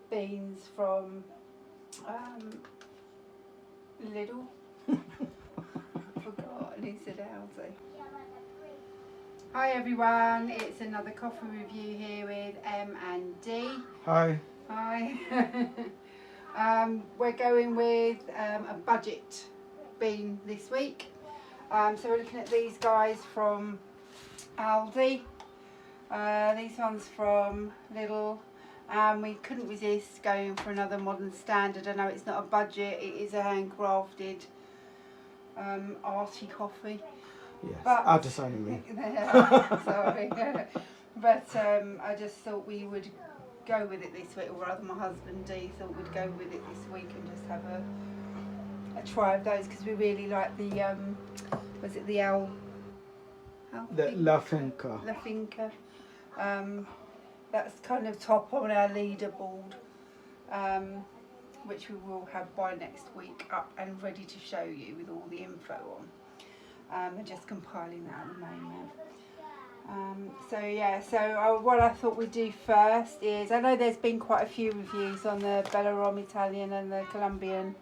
beans from Lidl. I forgot, and he said Aldi. Hi everyone, it's another coffee review here with M and D. Hi. Hi. We're going with a budget bean this week. So we're looking at these guys from Aldi. These ones from Lidl. We couldn't resist going for another modern standard. I know it's not a budget, it is a handcrafted arty coffee. Yes, But, artisanally. Sorry. But I just thought we would go with it this week, or rather my husband D thought we'd go with it this week and just have a try of those, because we really like the, was it the La Finca. La Finca. That's kind of top on our leaderboard, which we will have by next week up and ready to show you with all the info on. We're just compiling that at the moment. So what I thought we'd do first is, I know there's been quite a few reviews on the Bellarom Italian and the Colombian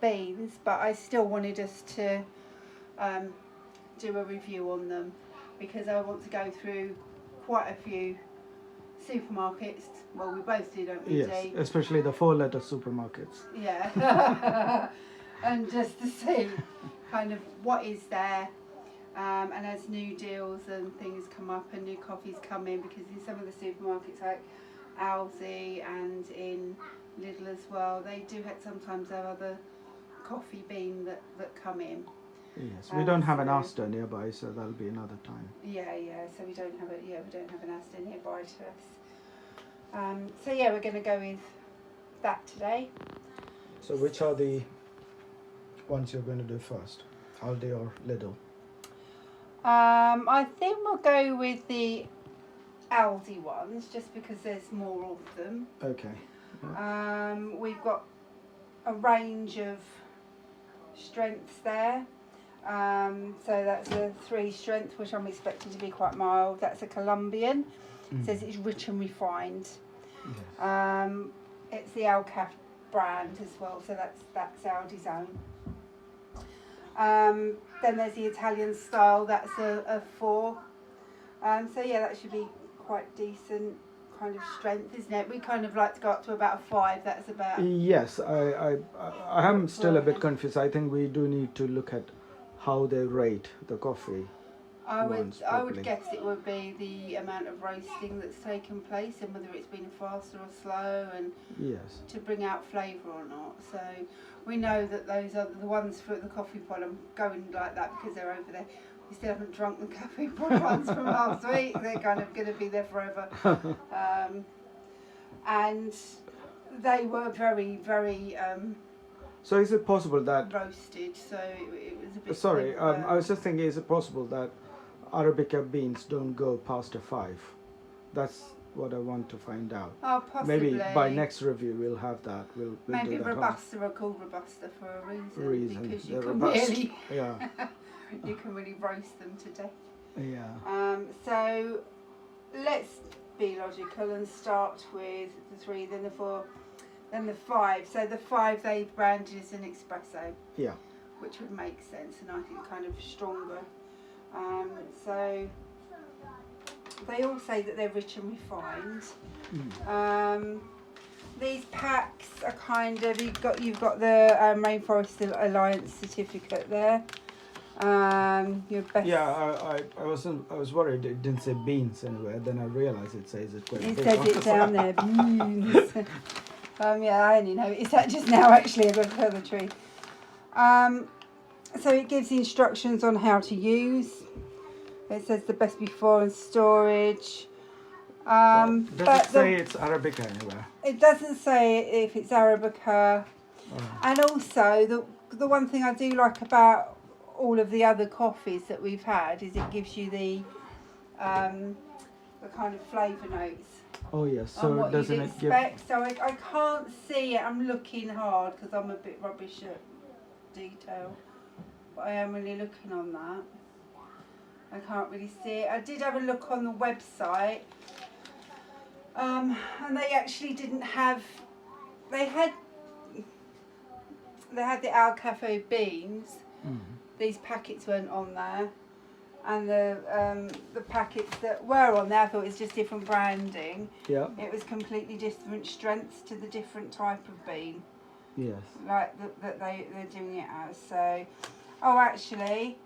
beans, but I still wanted us to do a review on them, because I want to go through quite a few supermarkets. Well, we both do, don't we? Yes, especially the 4-letter supermarkets. Yeah. And just to see kind of what is there, and as new deals and things come up and new coffees come in, because in some of the supermarkets like Aldi and in Lidl as well, they do sometimes have other coffee bean that come in. Yes, we don't have an Asda nearby, so that'll be another time. Yeah, so we don't have we don't have an Asda nearby to us. So yeah, we're going to go with that today. So which are the ones you're going to do first? Aldi or Lidl? I think we'll go with the Aldi ones, just because there's more of them. Okay. Yeah. We've got a range of strengths there. So that's a 3 strength, which I'm expecting to be quite mild. That's a Colombian. It says it's rich and refined. Yes. It's the Alcafe brand as well, so that's Aldi's own. Then there's the Italian style, that's a 4. So yeah, that should be quite decent kind of strength, isn't it? We kind of like to go up to about a 5. That's about. Yes, I am still a bit confused. I think we do need to look at how they rate the coffee. I would guess it would be the amount of roasting that's taken place, and whether it's been faster or slow, and yes, to bring out flavour or not. So we know that those are the ones for the coffee pod. I'm going like that because they're over there. We still haven't drunk the coffee pod ones from last week. They're kind of going to be there forever. And they were very, very so is it possible that roasted? So it was a bit. Sorry, I was just thinking, is it possible that Arabica beans don't go past a 5? That's what I want to find out. Oh, possibly. Maybe by next review we'll have that. We'll maybe do that. robusta are called robusta for a reason. Because you they're can robust. really, yeah, you can really roast them to death. Yeah. So let's be logical and start with the 3, then the 4, then the 5. So the 5 they've branded as an espresso. Yeah. Which would make sense, and I think kind of stronger. So they all say that they're rich and refined. These packs are kind of, you've got the Rainforest Alliance certificate there. Your best. Yeah, I was worried it didn't say beans anywhere. Then I realised it says it. It says it down there. Beans. Yeah, I only noticed that just now. Actually, I got further tree. So it gives instructions on how to use. It says the best before and storage. Does it say it's Arabica anywhere? It doesn't say if it's Arabica. And also, the one thing I do like about all of the other coffees that we've had is it gives you the kind of flavour notes. Oh yes, so what doesn't you'd it expect. So I can't see it. I'm looking hard because I'm a bit rubbish at detail. But I am really looking on that. I can't really see it. I did have a look on the website. And they actually didn't have. They had the Alcafe beans. These packets weren't on there, and the packets that were on there, I thought it was just different branding. Yeah. It was completely different strengths to the different type of bean. Yes. Like that they're doing it as. So, oh, actually,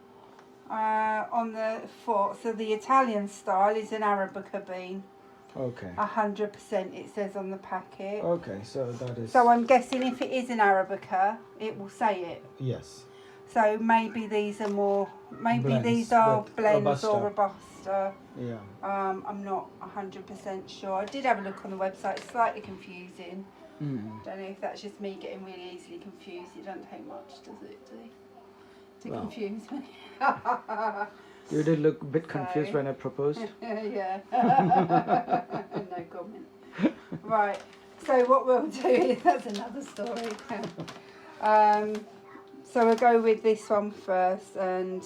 on the fork, so the Italian style is an Arabica bean. Okay. 100% it says on the packet. Okay, so that is. So I'm guessing if it is an Arabica, it will say it. Yes. So maybe these are more, maybe Blends, these are but blends or robusta. robusta. Yeah. I'm not 100% sure. I did have a look on the website. It's slightly confusing. Don't know if that's just me getting really easily confused. It doesn't take much, does it, to Well. confuse me? You did look a bit confused So- when I proposed. Yeah. No comment. Right. So what we'll do is, that's another story. So we'll go with this one first, and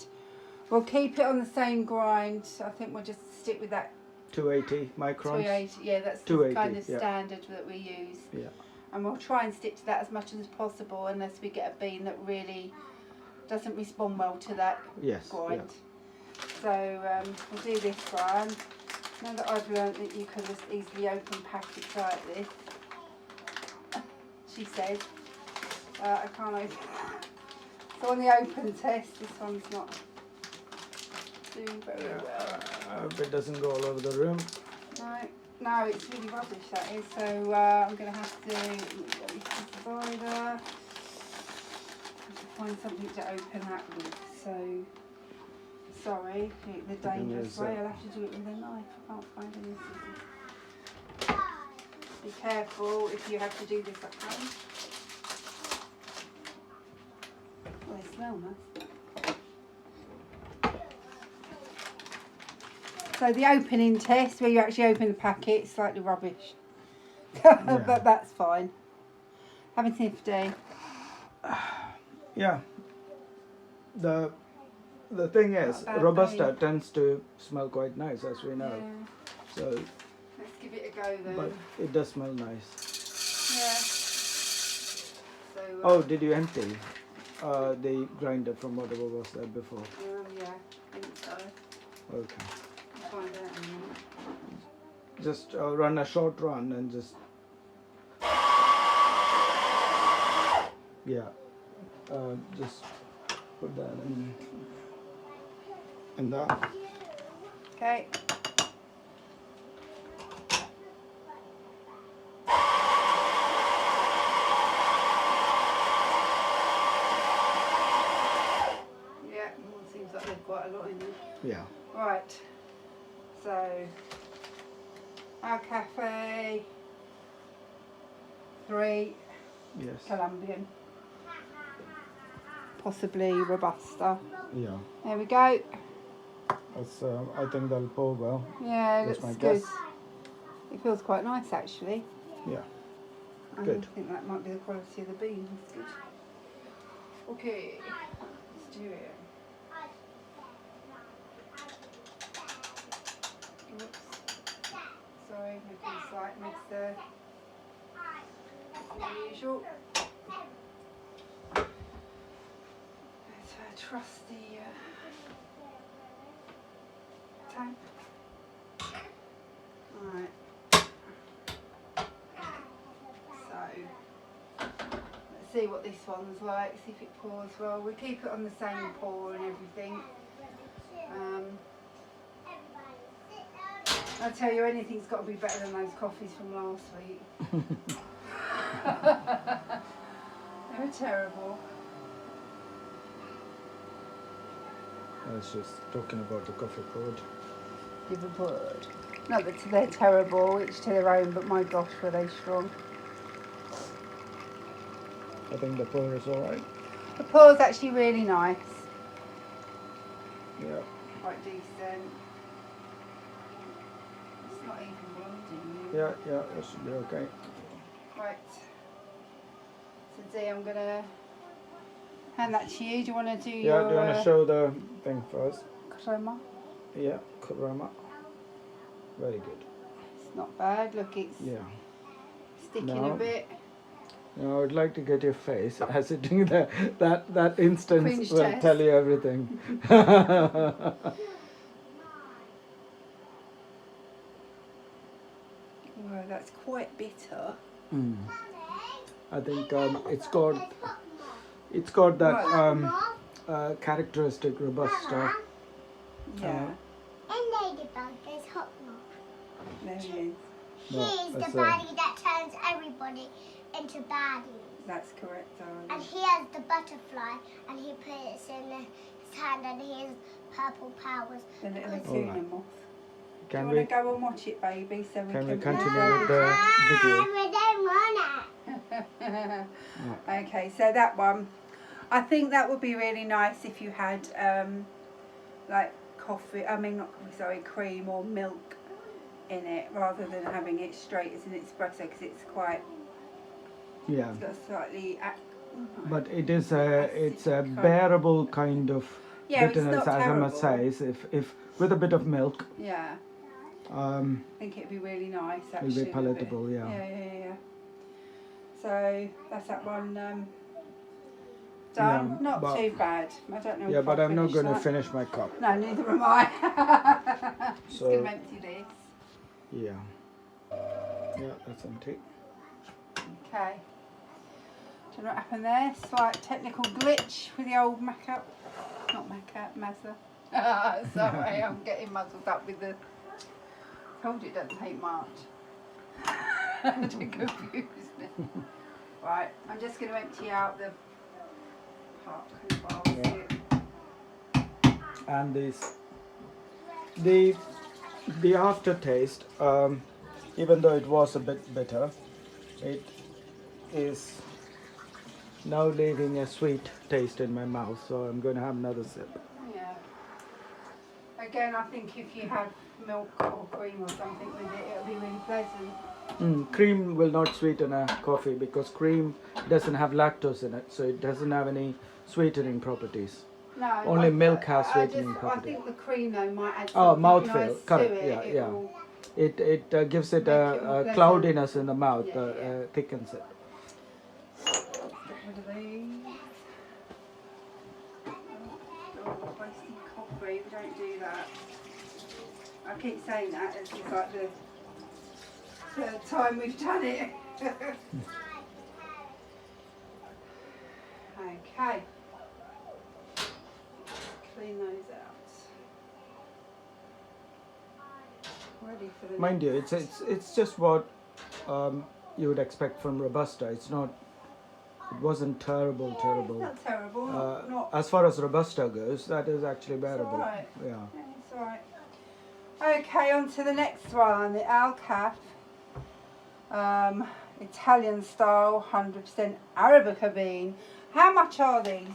we'll keep it on the same grind. I think we'll just stick with that 280 microns. 280. Yeah, that's the 280, kind of yeah. standard that we use. Yeah. And we'll try and stick to that as much as possible, unless we get a bean that really doesn't respond well to that Yes. grind. So we'll do this one. Now that I've learnt that you can just easily open packets like this, she said, I can't open. So on the open test, this one's not doing very well. I hope it doesn't go all over the room. No, it's really rubbish that is. So I'm going to have to get this divider. Find something to open that with. So sorry, the dangerous way. I'll have to do it with a knife. I can't find any scissors. Be careful if you have to do this at home. Well, they smell nice. So the opening test, where you actually open the packet, is slightly rubbish. But that's fine. Have a nifty. Yeah. The thing is, robusta tends to smell quite nice, as we know. Yeah. So, Let's give it a go then. but it does smell nice. Yeah. So, Oh, did you empty the grinder from whatever was there before? yeah, I think so. Okay. I'll find out in a minute. Just run a short run and just. Yeah. Just put that in that. Okay. Yeah, seems like there's quite a lot in there. Yeah. Right. So, Alcafe 3, Yes. Colombian, possibly robusta. Yeah. There we go. That's. I think that'll pour well. Yeah, That's looks my good. guess. It feels quite nice actually. Yeah. I Good. think that might be the quality of the bean. That's good. Okay, let's do it. Oops. Sorry, making a slight mess there. As usual. It's a trusty tank. Alright. So, let's see what this one's like, see if it pours well. We keep it on the same pour and everything. I tell you, anything's got to be better than those coffees from last week. They were terrible. I was just talking about the coffee pod. Liverpoard. Not that they're terrible, each to their own, but my gosh, were they strong. I think the pour is alright. The pour's actually really nice. Yeah. Quite decent. It's not even blending. Yeah, that should be okay. Right. So Dee, I'm going to hand that to you. Do you want to do your... Yeah, do you want to show the thing first? Crema? Yeah, crema. Very good. It's not bad. Look, it's sticking a bit. No, I'd like to get your face. As it doing that instance Cringe will test. tell you everything. Well, that's quite bitter. I think it's got that characteristic robusta. Yeah. And Ladybug, there's hot milk. There he is. He's the baddie that turns everybody into baddies. That's correct, darling. And he has the butterfly, and he puts it in his hand, and he has purple powers. The little tuna moth. Do you Can want we to go and watch it, baby, so we can we can continue with the video? We don't want it. Okay, so that one, I think that would be really nice if you had like cream or milk in it, rather than having it straight as an espresso, because it's quite, Yeah, it's got a slightly but it's a bearable kind of Yeah, it's bitterness, not as I must say. terrible. If with a bit of milk, yeah, I think it'd be really nice actually. it'll be with it. palatable. Yeah. Yeah. So that's that one done. Yeah, Not but- too bad. I don't know. Yeah, if but I'll I'm not going to that. finish my cup. No, neither am I. Just So- gonna empty this. Yeah. Yeah, that's empty. Okay. Do you know what happened there? Slight technical glitch with the old Maca. Not Maca, Mazda. Sorry, I'm getting muddled up with the. Told you it doesn't take much. To confuse me. Right, I'm just going to empty out the park basket. And the aftertaste, even though it was a bit bitter, it is now leaving a sweet taste in my mouth. So I'm going to have another sip. Yeah. Again, I think if you had milk or cream or something with it, it'll be really pleasant. Cream will not sweeten a coffee because cream doesn't have lactose in it, so it doesn't have any sweetening properties. No, Only milk has I sweetening I property. think the cream though might add Oh, something mouthfeel, nice correct, to it. yeah. Will It gives it Make it more a pleasant. cloudiness in the mouth, Yeah. thickens it. get rid of these. Oh, wasting coffee, we don't do that. I keep saying that, it's just like the third time we've done it. Okay. Clean those out. Ready for the Mind you, it's just what you would expect from robusta. It wasn't terrible. Not terrible, not As far as robusta goes, that is actually bearable. alright. Yeah. Yeah, it's alright. Okay, on to the next one, the Alcafe. Italian style, 100% Arabica bean. How much are these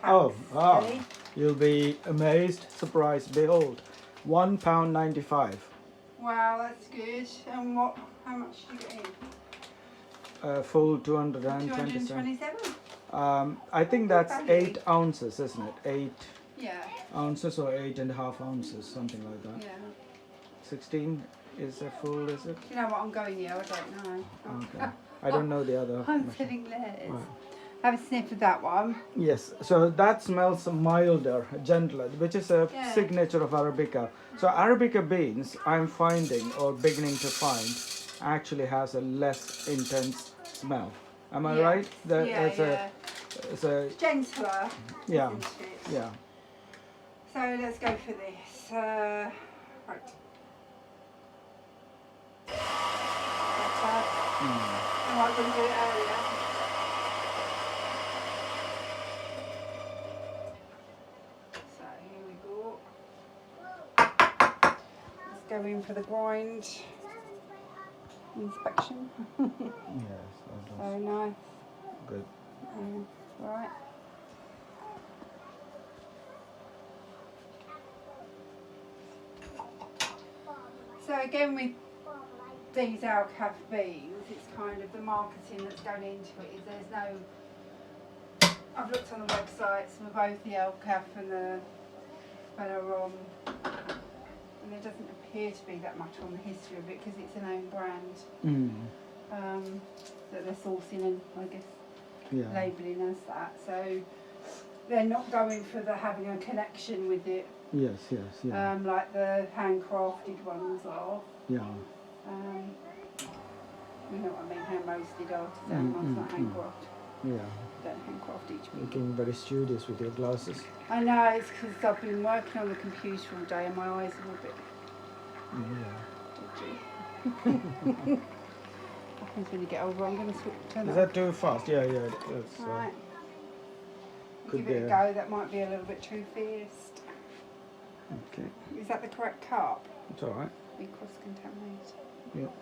packs, Ellie? You'll be amazed, surprised, behold. £1.95. Wow, that's good. And how much do you get in? Full 227. 227? I think that's Value. 8 ounces, isn't it? 8 Yeah, ounces or 8.5 ounces, something like that. yeah. 16 is a full, is it? You know what, I'm going here, I don't know. Okay. I don't know the other. I'm machine. feeling less. Right. Have a sniff of that one. Yes, so that smells milder, gentler, which is a Yeah. signature of Arabica. So Arabica beans, I'm finding or beginning to find, actually has a less intense smell. Am I Yeah. right? Yeah. It's a Gentler, yeah, isn't it? yeah. So let's go for this. Right. Better. Oh, I couldn't do it earlier. So here we go. Let's go in for the grind inspection. Yes, that So was nice. good. Right. So again with these Alcafe beans, it's kind of the marketing that's going into it. Is there's no. I've looked on the websites for both the Alcafe and the Bellarom. And there doesn't appear to be that much on the history of it because it's an own brand that they're sourcing and I guess labelling as that. So they're not going for the having a connection with it. Yes, Like the handcrafted ones are. Yeah. You know what I mean, hand roasted artisan ones, not handcraft. Yeah. Don't handcraft each week. Looking very studious with your glasses. I know, it's because I've been working on the computer all day and my eyes are a bit dodgy. Happens when you get older. I'm going to turn Is that that too fast? Yeah, that's right. could Give it a be go, that might be a little bit too fierce. okay. Is that the correct cup? It's alright. Be cross-contaminated. Yep.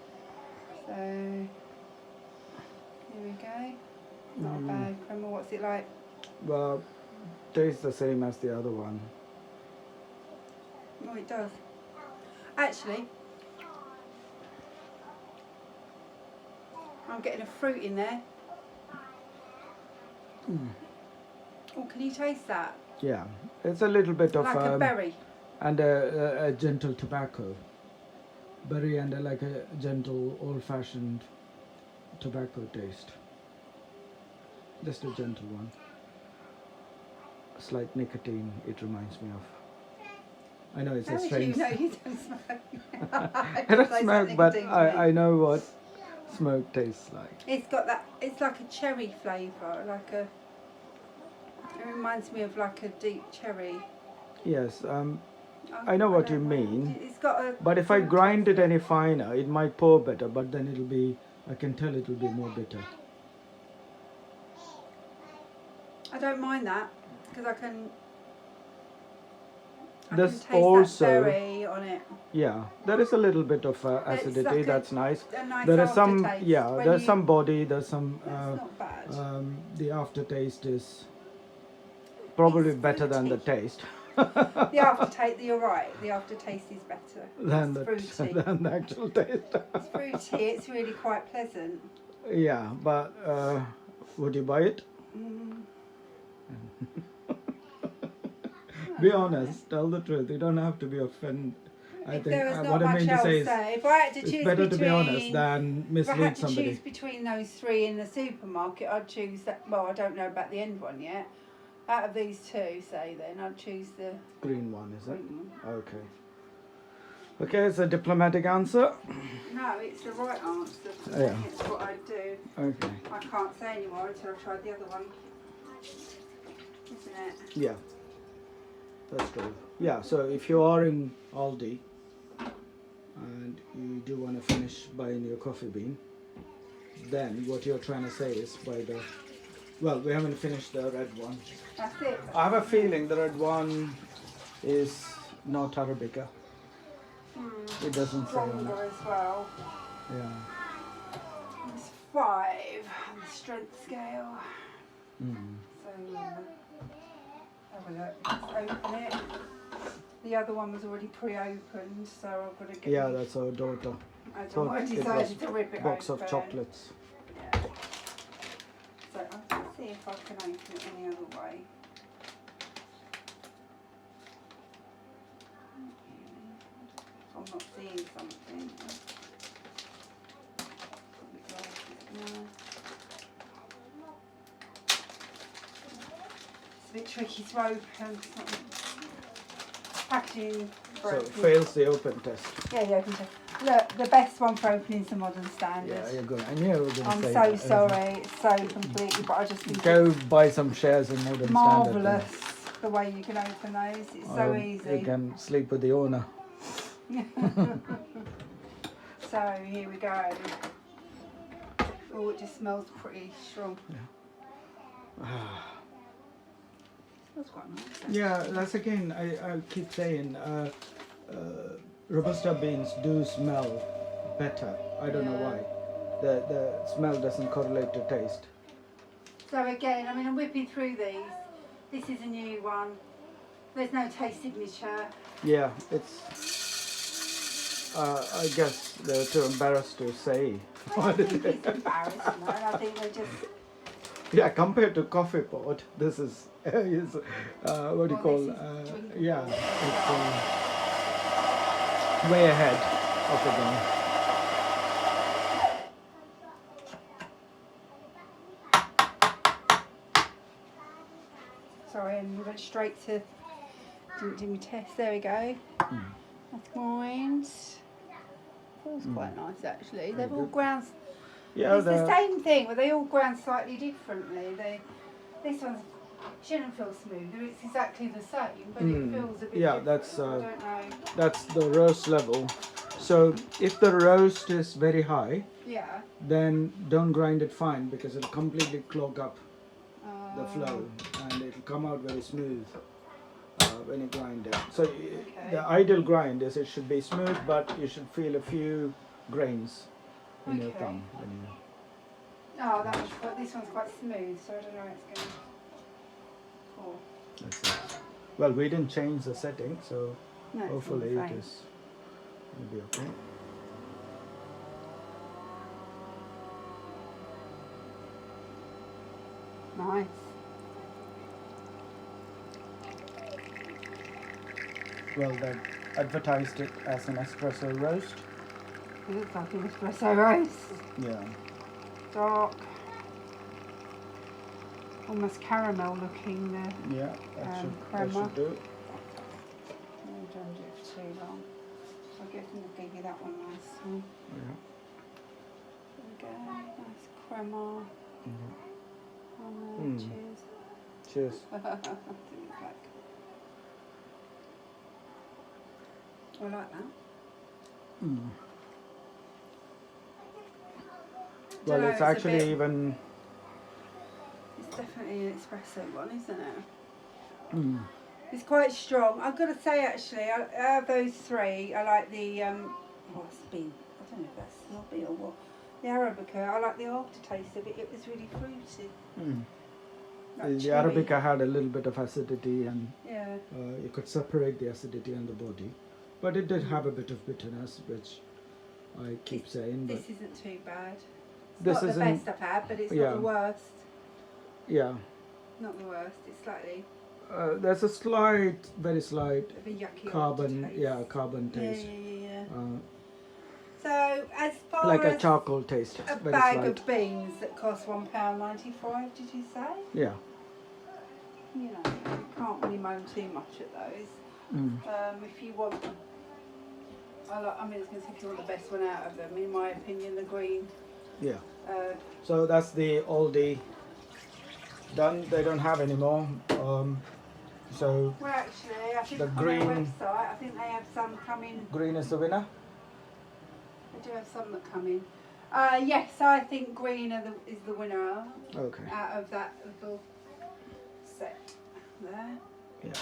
So, here we go. Not a bad crema. What's it like? Well, tastes the same as the other one. Oh, it does. Actually, I'm getting a fruit in there. Oh, can you taste that? Yeah, it's a little bit of Like a berry. and a gentle tobacco. Berry and like a gentle old-fashioned tobacco taste. Just a gentle one. A slight nicotine, it reminds me of. I know it's How a would strange... you know you don't smoke? I don't smoke, but I know what smoke tastes like. It's got that, it's like a cherry flavour, like a, it reminds me of like a deep cherry. Yes, I know what you don't know. mean. It's got a... But if I grind it any finer, it might pour better, but then it'll be, I can tell it'll be more bitter. I don't mind that, because I can There's taste also, that berry on it. yeah, there is a little bit of acidity, like that's nice. A nice There is some, aftertaste. yeah, When there's you- some body, there's some, That's not bad. the aftertaste is probably It's better than the fruity. taste. The aftertaste, you're right, the aftertaste is better. than It's the, fruity. than the actual taste. It's fruity, it's really quite pleasant. Yeah, but would you buy it? Be honest, tell the truth. You don't have to be offended. I If think there was not what I much mean to else say is there, if I had to choose it's better to be honest between- than If I mislead had to somebody. choose between those three in the supermarket, I'd choose that. Well, I don't know about the end one yet. Out of these two, say then, I'd choose the Green one, is it? green one. Okay. Okay, it's a diplomatic answer. No, it's the right answer. Yeah. It's what I'd do. Okay. I can't say anymore until I've tried the other one. Isn't it? Yeah. That's true. Yeah, so if you are in Aldi and you do want to finish buying your coffee bean, then what you're trying to say is buy the... Well, we haven't finished the red one. That's it. I have a feeling the red one is not Arabica. It doesn't say on it. Stronger as well. Yeah. It's 5 on the strength scale. Mm. So, have a look. Let's open it. The other one was already pre-opened, so I've got to get. Yeah, that's our daughter. I thought don't it decided was to rip it Box open. of chocolates. Yeah. So I'll see if I can open it any other way. If I'm not seeing something. Put my glasses now. It's a bit tricky to open. It's not packaging. So broken. fails the open test. Yeah, the open test. Look, the best one for opening to modern standards. Yeah, you're good. I knew you were going to I'm say so that. sorry. It's so completely, but I just think Go it's buy some shares in Modern marvellous Standard. the way you can open those. It's then. so You easy. can sleep with the owner. So here we go. Oh, it just smells pretty strong. Smells quite nice. Actually. Yeah, that's again, I keep saying, Robusta beans do smell better. I don't know Yeah. why. The smell doesn't correlate to taste. So again, I mean, I'm whipping through these. This is a new one. There's no taste signature. Yeah, it's... I guess they're too embarrassed to say. I don't think it's embarrassing, though. I think they just. Yeah, compared to coffee pot, this is, what do you Well, call, this is drinkable. yeah, it's, way ahead of the game. Sorry, and we went straight to, didn't do my test, there we go. That's mine. Feels quite nice actually. They've all ground, Yeah, it's the same thing, but they all ground slightly differently. This one shouldn't feel smoother, it's exactly the same, but it feels a bit different. that's I don't know. that's the roast level. So if the roast is very high, Yeah. then don't grind it fine because it'll completely clog up the flow and it'll come out very smooth when you grind it. So the ideal grind is it should be smooth, but you should feel a few grains in your thumb. When you Oh, this one's quite smooth, so I don't know how it's going to pour. That's it. Well, we didn't change the setting, so No, it's hopefully all the it same. is will be okay. Nice. Well, they advertised it as an espresso roast. It looks like an espresso roast. Yeah. Dark. Almost caramel looking there. Yeah, that crema. should do. Oh, don't do it for too long. I guess I'll give you that one nice. Yeah. There we go. Nice crema. Mm. Cheers. Cheers. I like that. Well, Dunno, it's a actually bit- even. It's definitely an espresso one, isn't it? It's quite strong. I've got to say, actually, out of those three, I like the what's the bean? I don't know if that's snobby or what. The Arabica. I like the aftertaste of it. It was really fruity. Like The chewy. Arabica had a little bit of acidity, and Yeah. you could separate the acidity and the body, but it did have a bit of bitterness, which I keep saying. But This isn't too bad. It's This not the isn't- best I've had, but it's yeah. not the worst. yeah, Not the worst. It's slightly there's a slight, very slight a bit yucky carbon, aftertaste. carbon Yeah, taste, yeah. Uh, So as far like a as charcoal taste. a very bag slight. of beans that cost £1.95, did you say? Yeah. You know, you can't really moan too much at those. If you want, I mean, it's going to say if you want the best one out of them. In my opinion, the green. Yeah. Uh, So that's the Aldi done. They don't have any more. So well, actually, I think The on green- their website, I think they have some coming. green is the winner. They do have some that come in. Yes, I think green is the winner Okay. out of that little set there. Yeah.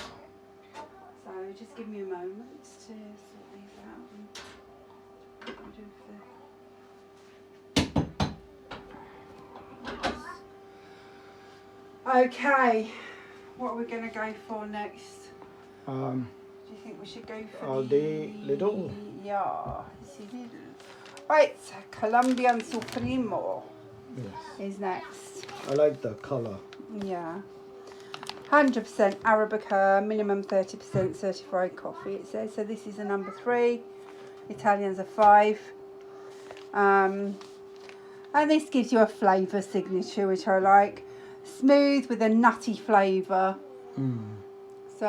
So just give me a moment to sort these out and what we do for okay, what are we going to go for next? Do you think we should go for Aldi Lidl. Yeah, this is Lidl. Right, Colombian Supremo Yes. is next. I like the color. Yeah. 100% Arabica, minimum 30% certified coffee, it says. So this is a number 3. Italian's a 5. And this gives you a flavour signature, which I like. Smooth with a nutty flavour. So,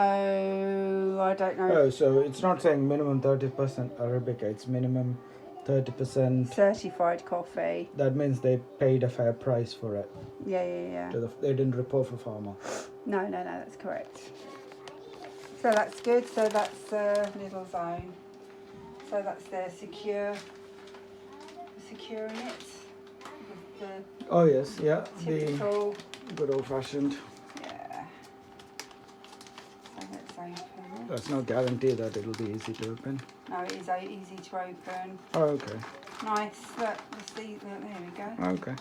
I don't know. Oh, so it's not saying minimum 30% Arabica. It's minimum 30%. Certified coffee. That means they paid a fair price for it. Yeah. They didn't rip off a farmer. No, that's correct. So that's good. So that's Lidl Zone. So that's their securing it. The Oh yes, yeah. typical. The good old fashioned. Yeah. So let's open it. That's no guarantee that it'll be easy to open. No, it is easy to open. Oh, okay. Nice. Look, there we go. Okay.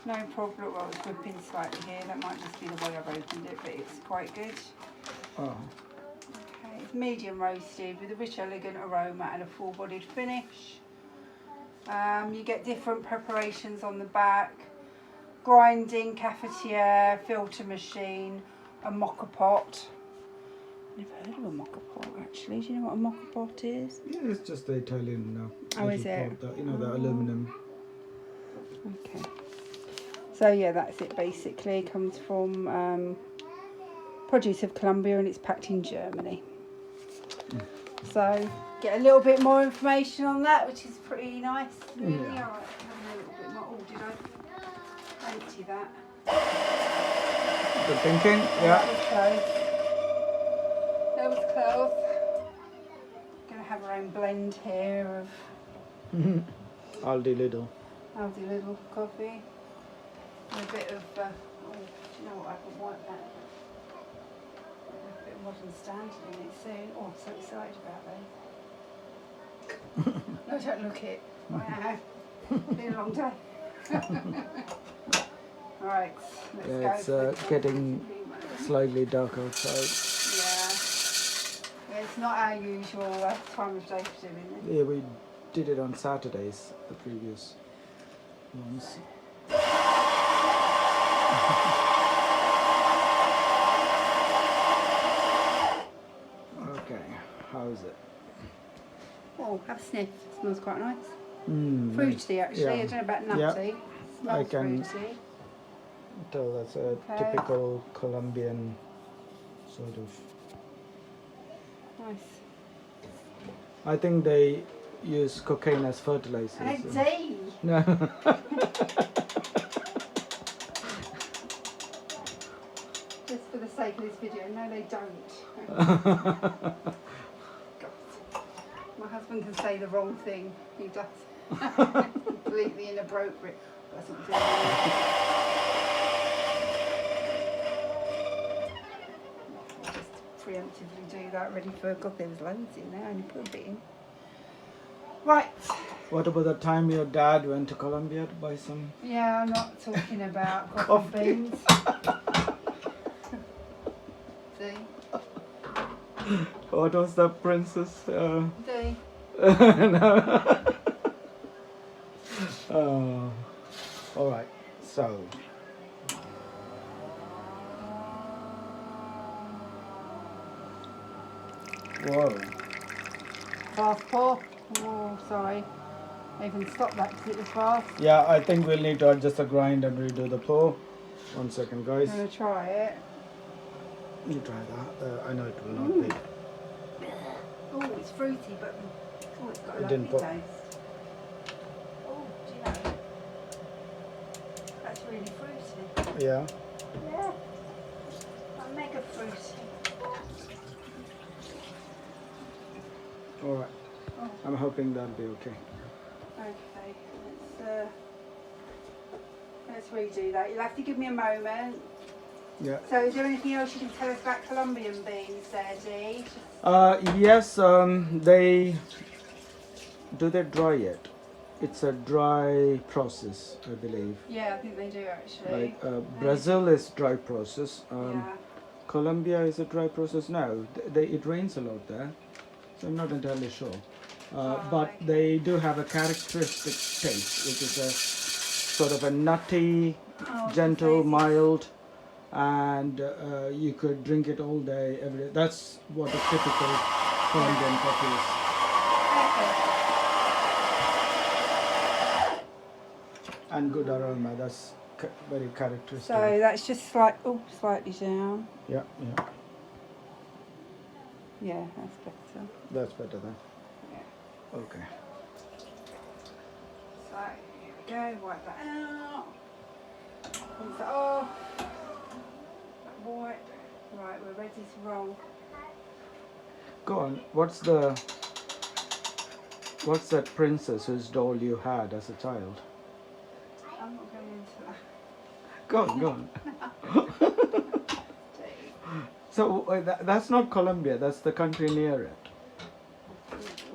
No problem. Well, it's whipping slightly here. That might just be the way I've opened it, but it's quite good. Oh. Okay, it's medium roasted with a rich, elegant aroma and a full-bodied finish. You get different preparations on the back. Grinding, cafetiere, filter machine, a mocha pot. Never heard of a mocha pot actually. Do you know what a mocha pot is? Yeah, it's just the Italian. Oh, is little it? pot, the aluminum. Okay. So yeah, that's it basically. Comes from produce of Columbia and it's packed in Germany. So get a little bit more information on that, which is pretty nice. Really. Yeah. Alright, have a little bit more. Oh, did I empty that? Good thinking. That Yeah. was close. That was close. Gonna have our own blend here of Aldi Lidl. Aldi Lidl coffee. And a bit of, oh, do you know what, I haven't wiped that. A bit of modern standard in it soon. Oh, I'm so excited about those. No, don't look it. Wow. Been a long day. Alright, let's Yeah, go. it's for the getting coffee. slightly dark outside. Yeah. It's not our usual time of day for doing it. Yeah, we did it on Saturdays, the previous ones. Okay, how is it? Oh, have a sniff. Smells quite nice. Fruity, Fruity, actually. yeah. I don't know about Yeah. nutty. Smells can- fruity. Tell that's a Okay. typical Colombian sort of. Nice. I think they use cocaine as fertilizers. Indeed. No. Just for the sake of this video, no, they don't. God. My husband can say the wrong thing. He does. Completely inappropriate. Doesn't do it. Just preemptively do that, ready for. God, there was loads in there. I only put a bit in. Right. What about the time your dad went to Colombia to buy some? Yeah, I'm not talking about coffee beans. See? What was the princess? See? No. All right. So. Whoa. Fast pour. Oh, sorry. I even stopped that because it was fast. Yeah, I think we'll need to adjust the grind and redo the pour. 1 second, guys. I'm going to try it. You try that. I know it will not be. Oh, it's fruity, but oh, it's got a It lovely didn't put- taste. Oh, do you know? That's really fruity. Yeah. Yeah. Mega fruity. All right. Oh. I'm hoping that'll be okay. Okay, let's redo that. You'll have to give me a moment. Yeah. So is there anything else you can tell us about Colombian beans there, Dee? Yes. They dry it. It's a dry process, I believe. Yeah, I think they do actually. Like Brazil is dry process. Yeah. Colombia is a dry process now. It rains a lot there, so I'm not entirely sure. But okay. they do have a characteristic taste, which is a sort of a nutty, gentle, crazy. mild, and you could drink it all day, every day. That's what a typical Colombian coffee is. And good aroma. That's very characteristic. So that's just slightly down. Yeah, yeah, Yeah, that's better. that's better then. Yeah. Okay. So here we go. Wipe that out. Rinse that off. Wipe. Right, we're ready to roll. Go on. What's that princess whose doll you had as a child? I'm not going into that. Go on, go on. So that's not Colombia. That's the country near it,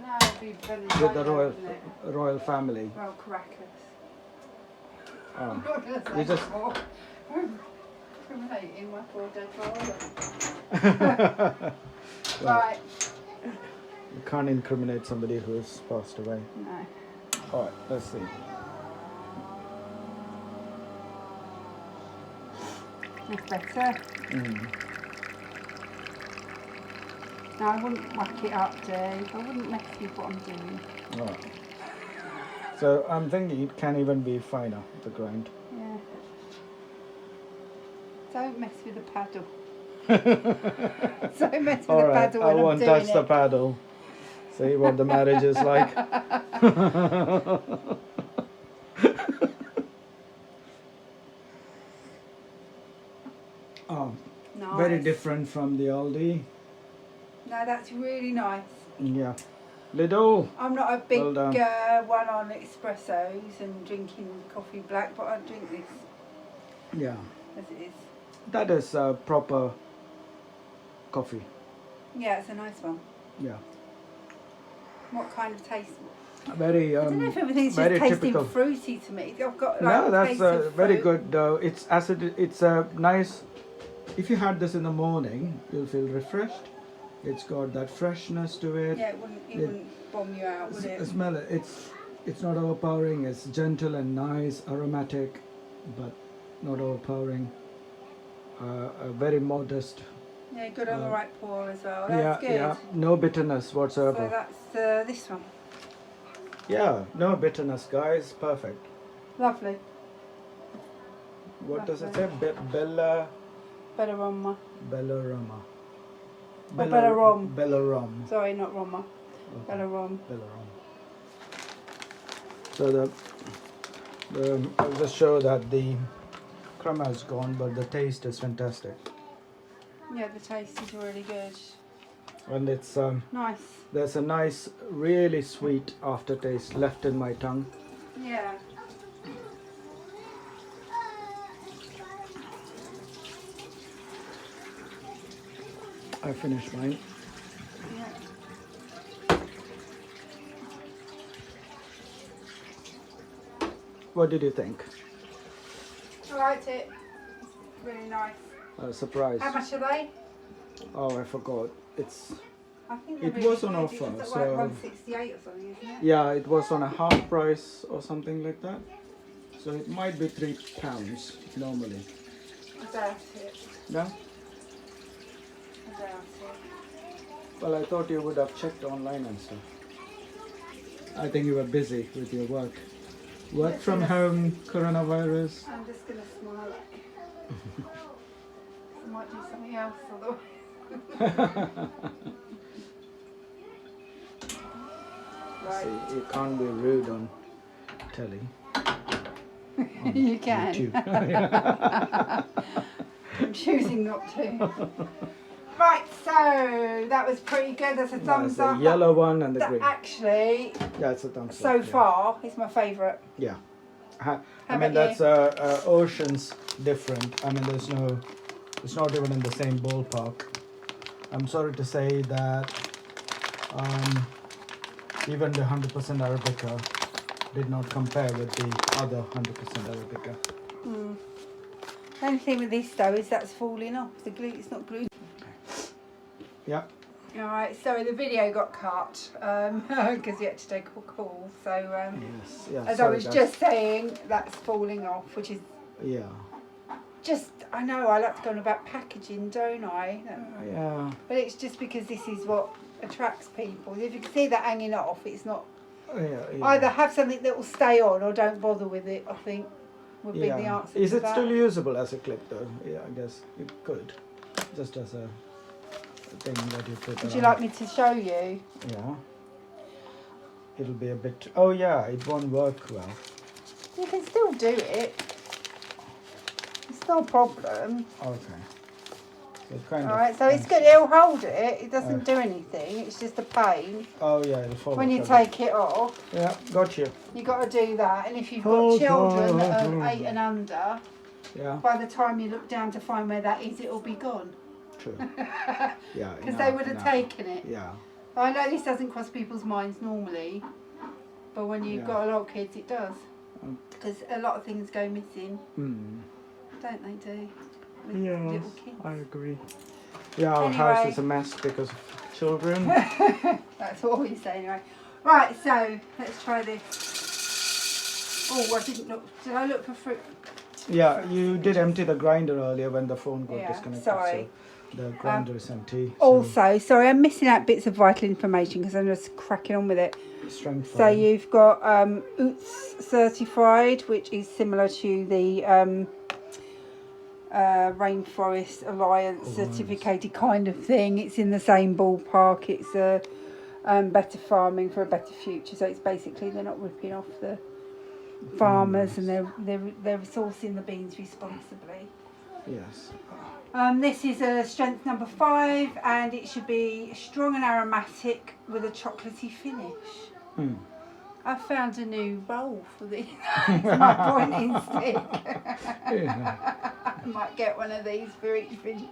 No, it'd be Venezuela, with the wouldn't it? royal family. Well, Caracas. Oh. I'm not going to You say just- more. Incriminating my poor dead father. Right. You can't incriminate somebody who has passed away. No. All right, let's see. That's better. No, I wouldn't whack it up, Dave. I wouldn't mess with what I'm doing. Right. So I'm thinking it can even be finer, the grind. Yeah. Don't mess with the paddle. Don't mess with All the right, paddle I when I'm won't doing touch the it. paddle. See what the marriage is like. Oh, Nice. very different from the Aldi. No, that's really nice. Yeah. Lidl. I'm not a big Well done. one on espressos and drinking coffee black, but I drink this Yeah. as it is. That is proper coffee. Yeah, it's a nice one. Yeah. What kind of taste? Very I don't know if everything's just very tasting typical. fruity to me. I've got like No, that's taste of very fruit. good though. It's acid. It's a nice. If you had this in the morning, you'll feel refreshed. It's got that freshness to it. Yeah, it wouldn't bomb you out, would it? Smell it. It's not overpowering. It's gentle and nice, aromatic, but not overpowering. Very modest. Yeah, good on the right pour as well. Yeah, That's good. yeah. No bitterness So whatsoever. that's this one. Yeah, no bitterness, guys. Perfect. Lovely. What does it Lovely. say? Bellarom. Bellaroma. Or Bellarom. Bellarom. Sorry, not Roma. Okay. Bellarom. Bellarom. So I'll just show that the crema is gone, but the taste is fantastic, Yeah, the taste is really good. and it's Nice. there's a nice, really sweet aftertaste left in my tongue. Yeah. I finished mine. Yeah. What did you think? I liked it. It's really nice. Surprise. How much are they? Oh, I forgot. I think It they're was really on good. offer, It's so- like 168 or something, isn't it? Yeah, it was on a half price or something like that. So it might be £3 normally. I doubt it. No? I doubt it. Well, I thought you would have checked online and stuff. I think you were busy with your work. Work Yes, from yes. home, coronavirus. I'm just going to smile at it. I might do something else although. Right. See, you can't be rude on telly. On You can. YouTube. I'm choosing not to. Right, so that was pretty good. That's a thumbs That's up. the yellow one and the That green. actually, Yeah, it's a thumbs up. so yeah. far, is my favourite. Yeah. I How mean, about that's oceans different. I mean, it's not even in the same ballpark. I'm sorry to say that even the 100% Arabica did not compare with the other 100% Arabica. The only thing with this though is that's falling off. The glue, it's not glued. Yeah. Alright, sorry, the video got cut because we had to take a call. So, Yes. Yeah. as sorry, I was guys. just saying, that's falling off, which is Yeah. just, I know I like to go on about packaging, don't I? Yeah. But it's just because this is what attracts people. If you can see that hanging off, it's not. Yeah. Either have something that will stay on or don't bother with it, I think, would be the Yeah. answer Is to it that. still usable as a clip though? Yeah, I guess it could. Just as a thing that you put Would you around. like me to show you? Yeah. It'll be a bit. Oh yeah, it won't work well. You can still do it. It's no problem. Okay. So it kind of. Alright, so it's good. It'll hold it. It doesn't do anything. It's just a pain. Oh yeah, it'll fall. When you off. take it off, Yeah, got you. you got to do that. And if you've got Hold children that on. are 8 and under, Yeah, by the time you look down to find where that is, it'll be gone. true. Yeah. Because no, they would have no. taken it. Yeah. I know this doesn't cross people's minds normally, but when you've Yeah. got a lot of kids, it does. Mm. Because a lot of things go missing, don't they, do? With little kids. I agree. Yeah, our house Anyway. is a mess because of children. That's what we say anyway. Right, so let's try this. Oh, I didn't look. Did I look for fruit? Yeah, you did empty the grinder earlier when the phone got Yeah, disconnected. sorry. The grinder is empty. Also, sorry, I'm missing out bits of vital information because I'm just cracking on with it. Strength. So you've got UTZ certified, which is similar to the Rainforest Alliance certificated kind of thing. It's in the same ballpark. It's better farming for a better future. So it's basically they're not ripping off the farmers and they're sourcing the beans responsibly. Yes. This is a strength number 5 and it should be strong and aromatic with a chocolatey finish. I found a new roll for this. It's my pointing stick. I might get one of these for each video.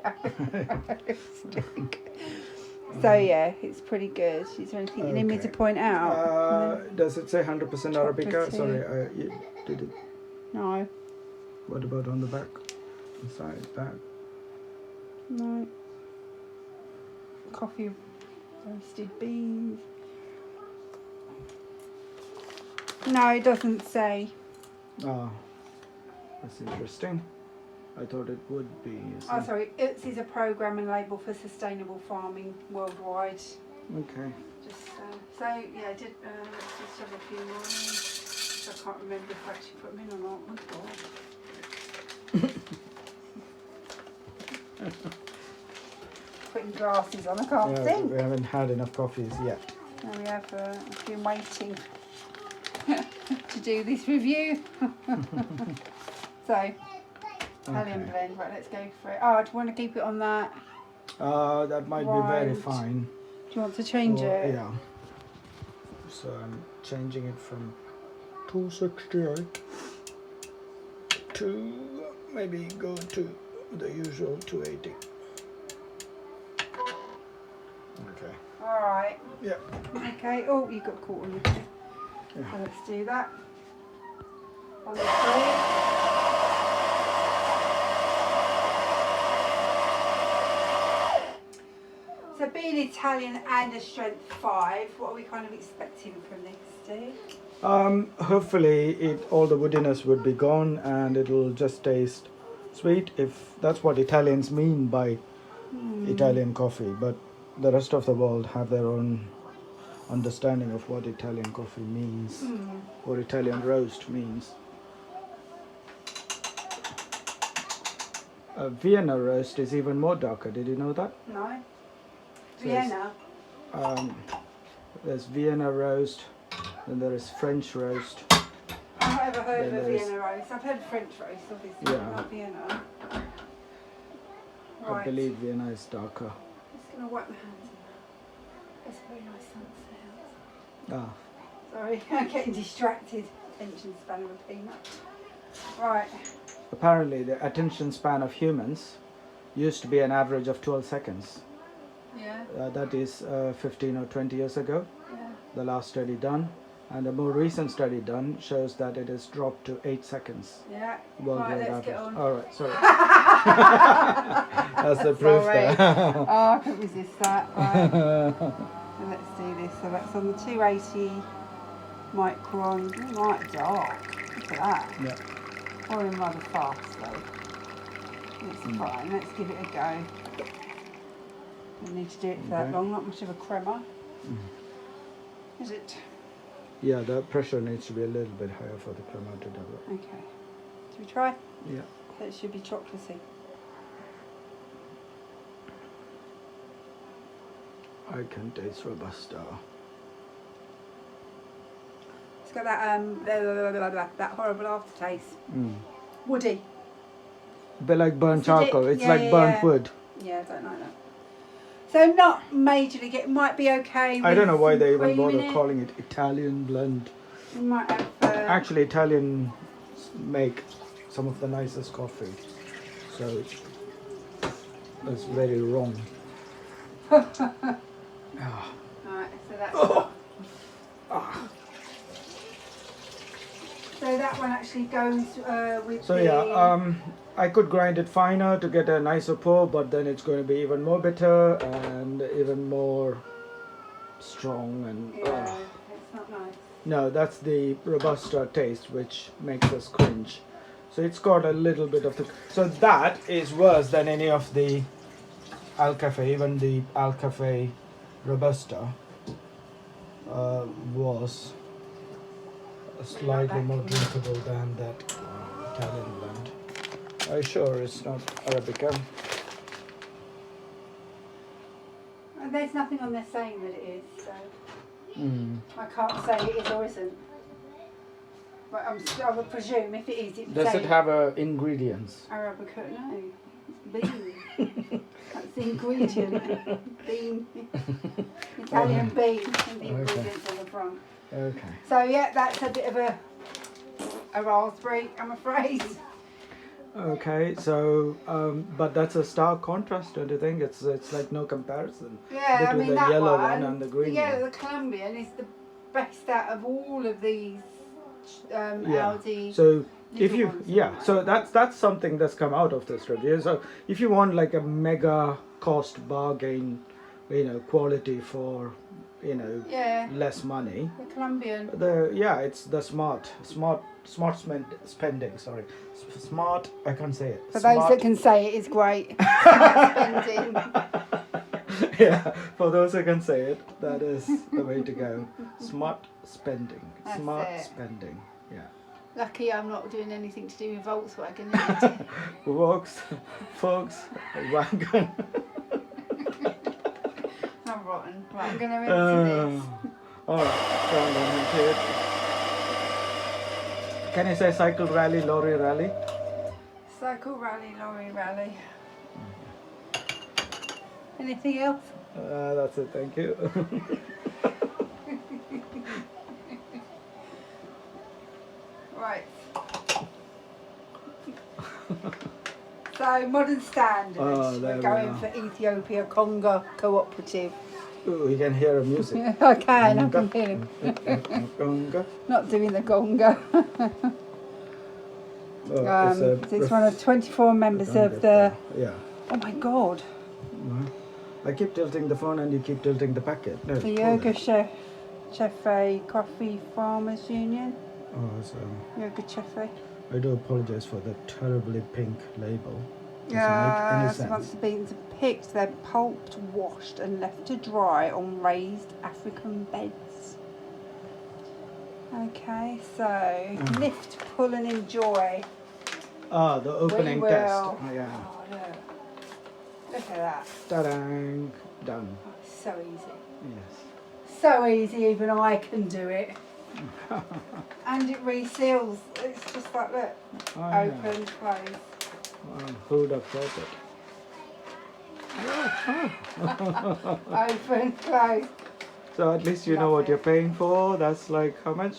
Stick. So yeah, it's pretty good. Is there anything you need me to point out? Does it say 100% Arabica? Chocolatey. Sorry, you did it. No. What about on the back? Inside, back? No. Coffee roasted beans. No, it doesn't say. Oh, that's interesting. I thought it would be. Oh, sorry. UTZ is a program and label for sustainable farming worldwide. Okay. Just so yeah, let's just have a few more. I can't remember if I actually put them in or not. Oh, God. Putting glasses on, I can't think. We haven't had enough coffees yet. No, we have been waiting to do this review. So, Italian blend, right, let's go for it. Oh, do you want to keep it on that? That might be very Right. fine. Do you want to change it? Yeah. So I'm changing it from 268 to maybe go to the usual 280. Okay. Alright. Yeah. Okay. Oh, you got caught on the thing. Yeah. So let's do that. On the tray. So being Italian and a strength 5, what are we kind of expecting from this, Steve? Hopefully all the woodiness would be gone and it'll just taste sweet, if that's what Italians mean by Italian coffee, but the rest of the world have their own understanding of what Italian coffee means, or Italian roast means. A Vienna roast is even more darker, did you know that? No. So Vienna. There's Vienna roast, then there is French roast. I've not ever heard Then of a there is- Vienna roast. I've heard French roast, obviously, Yeah. but not Vienna. I believe Vienna is darker. I'm just going to wipe my hands in that. That's a very nice sunset. Ah, Sorry, I'm getting distracted. Attention span of a peanut. Right. apparently the attention span of humans used to be an average of 12 seconds. Yeah. That is 15 or 20 years ago, Yeah. the last study done. And the more recent study done shows that it has dropped to 8 seconds. Yeah. Worldwide Right, let's average. get on. Alright, sorry. That's the proof Sorry. there. Oh, I couldn't resist that. Right. So let's do this. So that's on the 280 micron. Oh, right, dark. Look at that. Yeah. Pouring rather fast though. It's fine. Let's give it a go. Don't need to do it for that Okay. long. Not much of a crema. Is it? Yeah, the pressure needs to be a little bit higher for the crema to develop. Okay. Should we try? Yeah. It should be chocolatey. I can taste robusta. It's got that that horrible aftertaste. Woody. A bit like burnt Acidic. charcoal. It's Yeah, like yeah, burnt yeah. wood. Yeah, I don't like that. So not majorly. It might be okay. I don't know why they even cream in bother it. calling it Italian blend. We might have. Actually, Italians make some of the nicest coffee, so that's very wrong. Alright, so that's. So that one actually goes with So the. yeah, I could grind it finer to get a nicer pour, but then it's going to be even more bitter and even more strong and. Yeah, it's not nice. No, that's the robusta taste, which makes us cringe. So it's got a little bit of the. So that is worse than any of the Alcafe, even the Alcafe robusta was slightly more drinkable than that Italian blend. Are you sure it's not Arabica? And there's nothing on there saying that it is, so Mm. I can't say it is or isn't. But I would presume if it is, it would Does say it have ingredients? Arabica. No, it's bean. That's the ingredient. Bean. Italian bean and the ingredients on the front. Okay. So yeah, that's a bit of a raspberry, I'm afraid. Okay, so but that's a stark contrast, don't you think? It's like no comparison Yeah, I between mean the that yellow one and the green yeah, one. the Colombian is the best out of all of these Yeah. Aldi. So if little you ones. so that's something that's come out of this review. So if you want like a mega cost bargain, quality for Yeah, less money, the Colombian. it's the smart spending. Sorry, smart. I can't say it. For those that can say it, is great. Smart spending. Yeah, for those who can say it, that is the way to go. Smart spending. That's Smart it. spending. Yeah. Lucky I'm not doing anything to do with Volkswagen. Is it? Folks, wagon. I'm rotten. Right, I'm going to rinse this. Alright, can you say cycle rally, lorry rally? Cycle rally, lorry rally. Anything else? That's it, thank you. Right. So, modern standards. Oh, there We're we going are. for Ethiopia Conga Co-operative. Ooh, you can hear the music. I can hear him. Conga. Not doing the gonga. It's one of 24 members of the... Yeah. Oh my God. I keep tilting the phone and you keep tilting the packet. No, The hold Yoga it. Chefe Coffee Farmers Union. Oh, so Yoga Chefe. I do apologize for the terribly pink label. Doesn't Yeah, make so any once sense. the beans are picked, they're pulped, washed and left to dry on raised African beds. Okay, so lift, pull and enjoy. Ah, the opening We test. will. Oh, yeah. Oh, look at that. Ta-da! Done. Oh, it's so easy. Yes. So easy, even I can do it. And it reseals. It's just like, look, Oh, yeah. open, close. Who would have thought it? Open, close. So at least you know Love what it. you're paying for. That's like how much?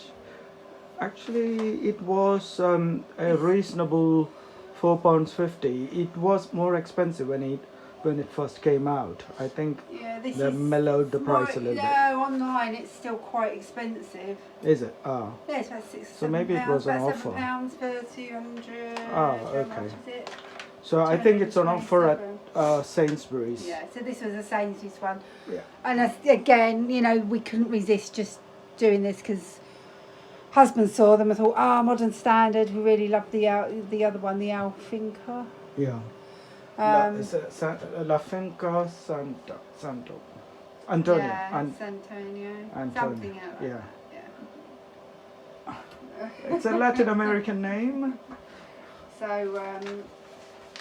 Actually, it was a reasonable £4.50. It was more expensive when it first came out. I think Yeah, this they is mellowed the price a little bit. No, online it's still quite expensive. Is it? Ah. Yeah, it's about £6 So maybe it was an about offer. £7 for 200. Ah, How okay. much is it? So I think it's on offer 227. at Sainsbury's. Yeah, so this was a Sainsbury's one. Yeah. And again, we couldn't resist just doing this because husband saw them and thought, modern standard. We really love the other one, the Alfinca. Yeah. La Finca Santo. Antonio. Yeah, Antonio. Antonio. Something else. Yeah. Yeah. It's a Latin American name. So,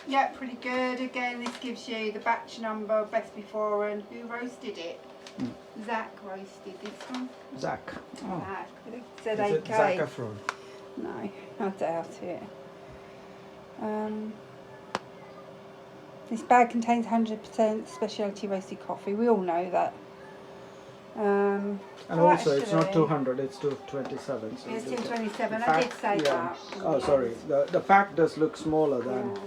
yeah, pretty good. Again, this gives you the batch number, best before, and who roasted it. Zach roasted this one. Zach. Oh. Zach. It Is said it AK. Zac Efron? No, I doubt it. This bag contains 100% specialty roasted coffee. We all know that. And also, it's not 200, it's 227. So It's you get 227. the I did pack- say yeah. that. Oh, sorry. The pack does look smaller than, Yeah.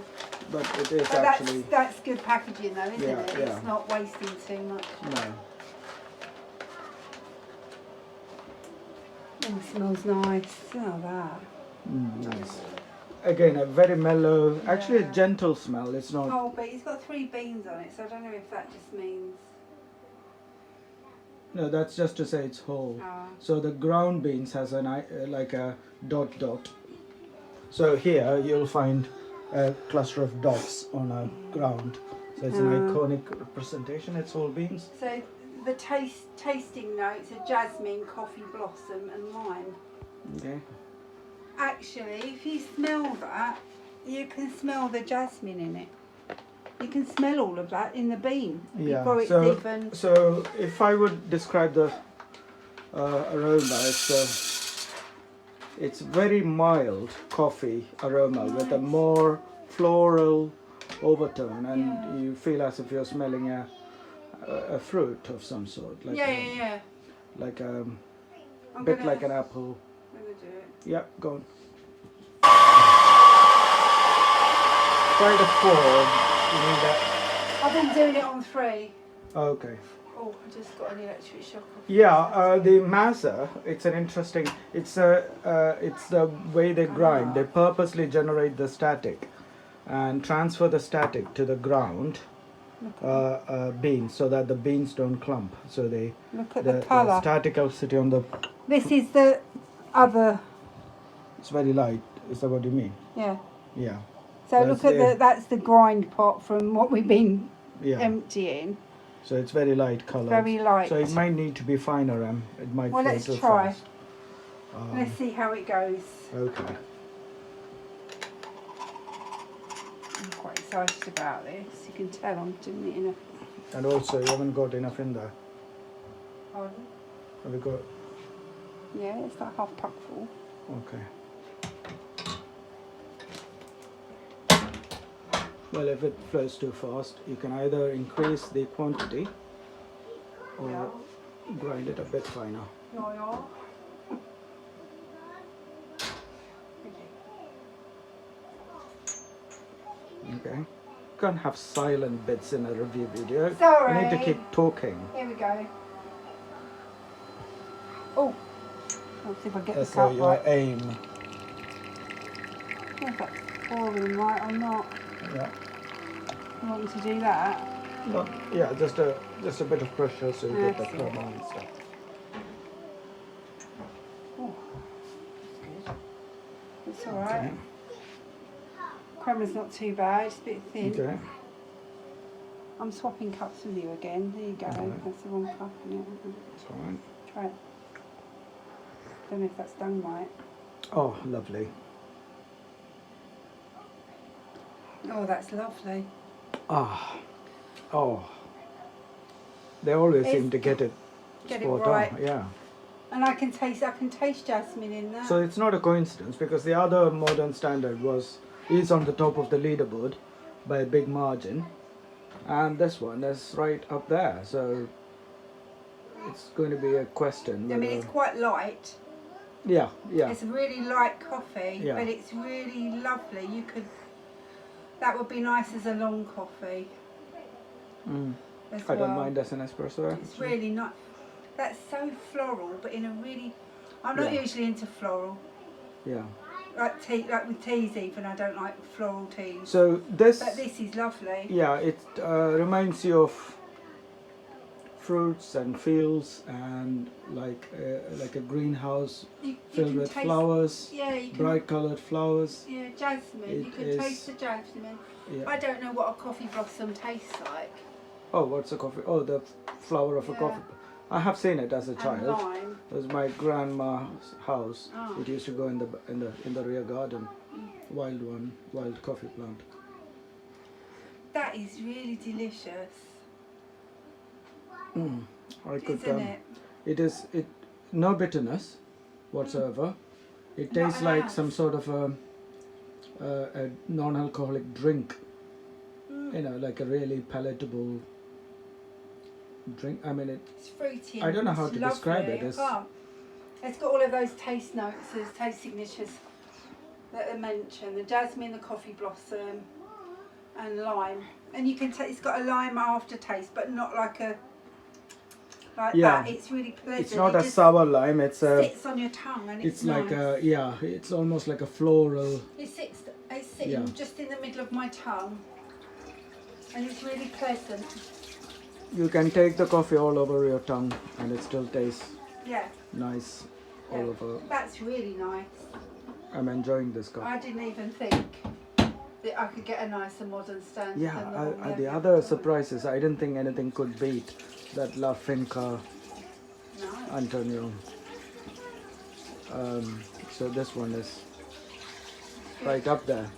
but it is But actually. that's good packaging though, isn't Yeah, it? yeah. It's not wasting too much. No. Oh, it smells nice. Oh, that. Nice. Again, a very mellow, actually a Yeah. gentle smell. It's not. Oh, but it's got 3 beans on it, so I don't know if that just means. No, that's just to say it's whole. Oh. So the ground beans has like a dot. So here you'll find a cluster of dots on a ground. So it's an iconic representation. It's all beans. So the tasting notes are jasmine, coffee blossom and lime. Okay. Actually, if you smell that, you can smell the jasmine in it. You can smell all of that in the bean before it's even... So if I would describe the aroma, it's very mild coffee aroma with a more floral overtone, and you feel as if you're smelling a fruit of some sort. Like like a bit like an apple. I'm gonna do it. Yeah, go on. Try the 4. You need that. I've been doing it on 3. Okay. Oh, I just got an electric shock. Yeah, the masa. It's an interesting. It's the way they grind. They purposely generate the static, and transfer the static to the ground beans, so that the beans don't clump. So they look at the colour. Staticity on the. This is the other. It's very light. Is that what you mean? Yeah. Yeah. So look at that's the grind pot from what we've been emptying. So it's very light colour. Very light. So it might need to be finer, it might. Well, let's try. Let's see how it goes. Okay. I'm quite excited about this. You can tell I'm doing it in a... And also, you haven't got enough in there. Pardon? Have you got? Yeah, it's like half cup full. Okay. Well, if it flows too fast, you can either increase the quantity or grind it a bit finer. Yeah. Okay. You can't have silent bits in a review video. Sorry. You need to keep talking. Here we go. Oh. Let's see if I get That's the cup your right. aim. I don't know if that's pouring right or not. Yeah. You want me to do that? Not, yeah, just a bit of pressure so you get the Excellent. crema and stuff. Oh, that's good. It's alright. Okay. Crema's not too bad, it's a bit thin. Okay. I'm swapping cups with you again. There you go. Alright. That's the wrong cup. Yeah. It's alright. Try it. Don't know if that's done right. Oh, lovely. Oh, that's lovely. Ah. Oh. They always seem to get it spot right. on. Yeah. And I can taste jasmine in that. So it's not a coincidence, because the other modern standard is on the top of the leaderboard by a big margin, and this one is right up there. So it's going to be a question. I mean, it's quite light. Yeah. It's a really light coffee, Yeah. but it's really lovely. That would be nice as a long coffee. As I don't well. mind as an espresso. It's really nice. That's so floral, but in a really... I'm not usually into floral. Yeah. Like with teas even, I don't like floral teas. So this... But this is lovely. Yeah, it reminds you of fruits and fields and like a greenhouse filled with flowers, bright coloured flowers. Yeah, jasmine. You can taste the jasmine. Yeah. I don't know what a coffee blossom tastes like. Oh, what's a coffee? Oh, the flower of a coffee. I have seen it as a child. Lime. It was my grandma's house. Oh. It used to go in the rear garden. Wild coffee plant. That is really delicious. I could. Isn't it? No bitterness whatsoever. It tastes like some sort of a non-alcoholic drink. You know, like a really palatable drink. I mean, it's fruity. I don't know how to describe it. It's got all of those taste notes, those taste signatures that are mentioned: the jasmine, the coffee blossom, and lime. And you can it's got a lime aftertaste, but not like that. It's really pleasant. It's not a sour lime. It sits on your tongue, and it's like nice. it's almost like a floral. It's sitting just in the middle of my tongue, and it's really pleasant. You can take the coffee all over your tongue, and it still tastes nice all over. That's really nice. I'm enjoying this coffee. I didn't even think. I could get a nicer modern standard. Yeah, than the one we had the the other time. surprise is I didn't think anything could beat that La Finca Nice. Antonio. So this one is right up there.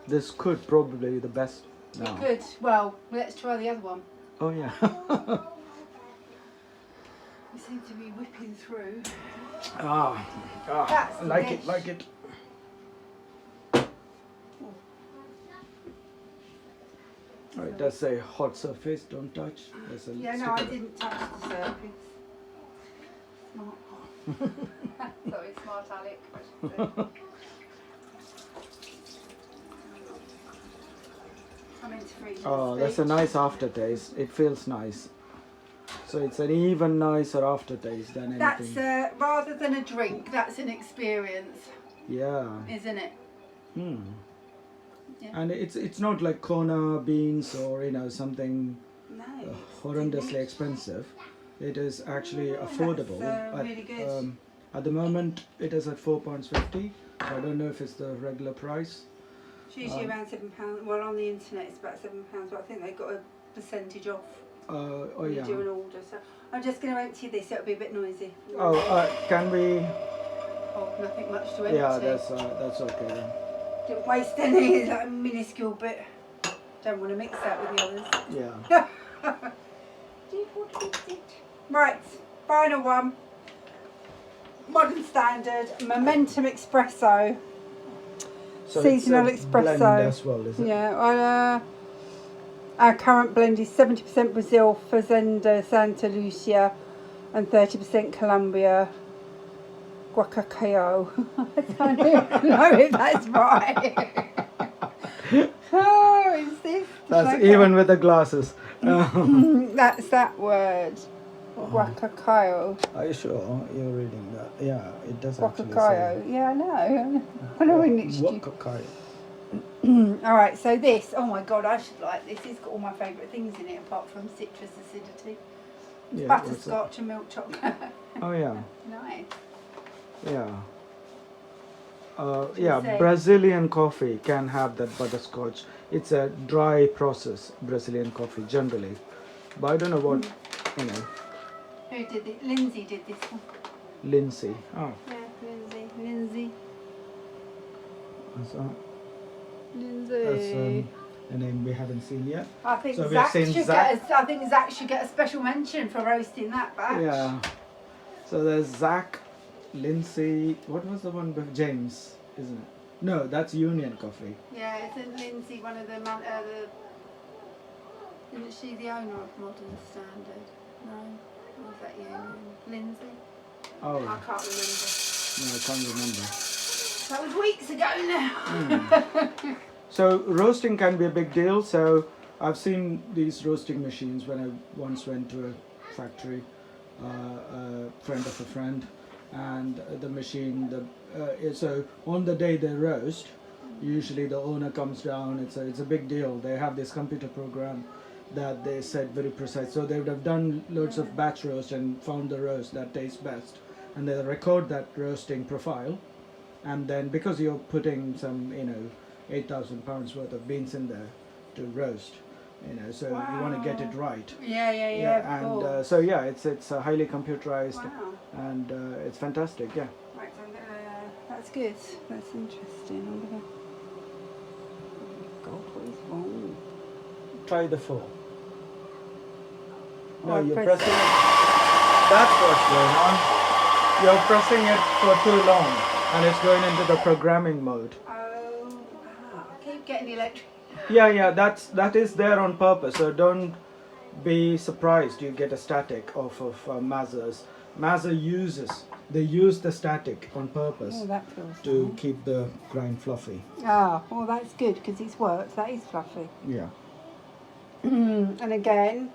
This could probably be the best now. Good. Well, let's try the other one. Oh yeah. We seem to be whipping through. That's like it, like it. Oh, it does say hot surface, don't touch. There's a Yeah, no, I sticker. didn't touch the surface. Smart. Sorry, smart Alec. I should say. I'm into freezing. Oh, that's a nice aftertaste. It feels nice. So it's an even nicer aftertaste than anything. That's rather than a drink. That's an experience, Yeah. isn't it? Hmm. Yeah. And it's not like Kona beans or something No. horrendously expensive. It is actually affordable. That's, really good. At the moment, it is at £4.50. So I don't know if it's the regular price. It's usually around £7. Well, on the internet it's about £7, but I think they've got a percentage off Oh when yeah. you do an order. So I'm just going to empty this. It'll be a bit noisy. Oh, can we? Oh, nothing much to empty. Yeah, that's okay. Then. Didn't waste any. It's like a minuscule bit. Don't want to mix that with the others. Yeah. Right, final one. Modern standard Momentum Espresso. So Seasonal it's a espresso. blend as well, is it? Yeah, our current blend is 70% Brazil, Fazenda, Santa Lucia, and 30% Columbia. Guacacao. I don't even know if that's right. Oh, is this? That's even with the glasses. That's that word. Guacacao. Are you sure you're reading that? Yeah, it does actually say. Guacacao. Yeah, I know. I know when it's Guacacao. All right, so this. Oh my God, I should like this. It's got all my favourite things in it apart from citrus acidity. Yeah, Butterscotch and milk chocolate. Oh yeah, Nice. yeah. you Yeah, say? Brazilian coffee can have that butterscotch. It's a dry process, Brazilian coffee generally. But I don't know what, Who did it? Lindsay did this one. Lindsay. Oh, Yeah, Lindsay. that's Lindsay. a name we haven't seen yet. I think So we've Zach seen should Zach. I think Zach should get a special mention for roasting that batch. Yeah. So there's Zach, Lindsay. What was the one with James? Isn't it? No, that's Union Coffee. Yeah, isn't Lindsay one of the isn't she the owner of Modern Standard? No, or was that Union? Lindsay? Oh, I no, can't remember. I can't remember. That was weeks ago now. So roasting can be a big deal. So I've seen these roasting machines when I once went to a factory, a friend of a friend, and the machine. So on the day they roast, usually the owner comes down. It's a big deal. They have this computer program that they set very precise. So they would have done loads of batch roast and found the roast that tastes best, and they record that roasting profile. And then because you're putting some, 8,000 pounds worth of beans in there to roast, so you want to get it right. Yeah. And Cool. so yeah, it's highly computerized, Wow. and it's fantastic. Yeah. Right, so I'm gonna, that's good. That's interesting. I'm gonna. Oh God, what is wrong? Try the 4. Oh, No, I you're pressed pressing it. That's what's going on. You're pressing it for too long, and it's going into the programming mode. I keep getting electric. Yeah, that is there on purpose. So don't be surprised you get a static off of Mazers. Mazer they use the static on purpose Oh, that feels to nice. keep the grind fluffy. Well, that's good because it's worked. That is fluffy. Yeah. And again,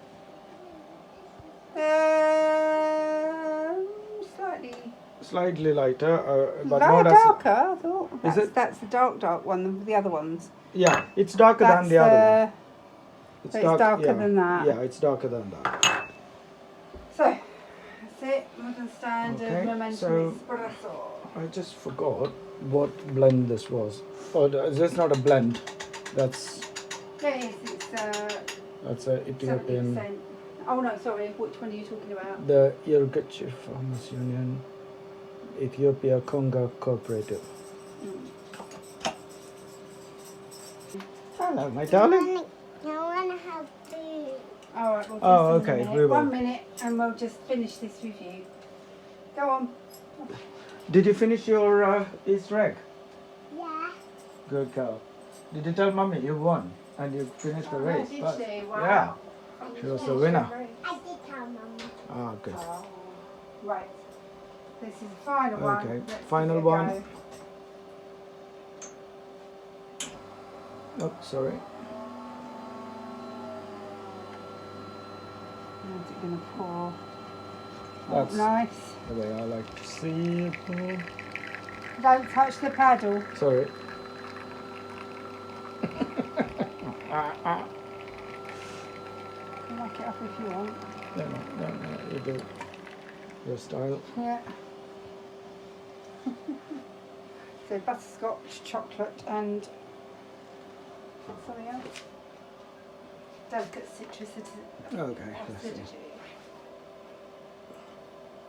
Slightly lighter, but no, not as. darker. I thought Is it? That's the dark one. The other ones. Yeah, it's darker than the other one. So it's darker than that. Yeah, it's darker than that. So that's it. Modern Standard Okay, Momentum so- Espresso. I just forgot what blend this was. Oh, this is not a blend. That's Yeah, it is. It's that's a Ethiopian. 70%. Oh no, sorry. Which one are you talking about? The Irkutsk Farmers Union, Ethiopia Conga Co-operative. Hello, my darling. I want to have food. All right. We'll do Oh, some in a okay, minute. we will. 1 minute, and we'll just finish this review. Go on. Did you finish your Easter egg? Yeah. Good girl. Did you tell Mummy you won and you finished the Oh, race? did first? she? Wow. Yeah, she was the winner. I did tell Mum. Ah, good. Oh, right. This is the final one. Okay, Let's final give it a one. go. Oh, sorry. How's it going to pour? That's Nice. the way I like to see it. Don't touch the paddle. Sorry. Knock it up if you want. No, you do your style. Yeah. So butterscotch, chocolate, and something else. Delicate citrusity. Okay, let's see. Acidity.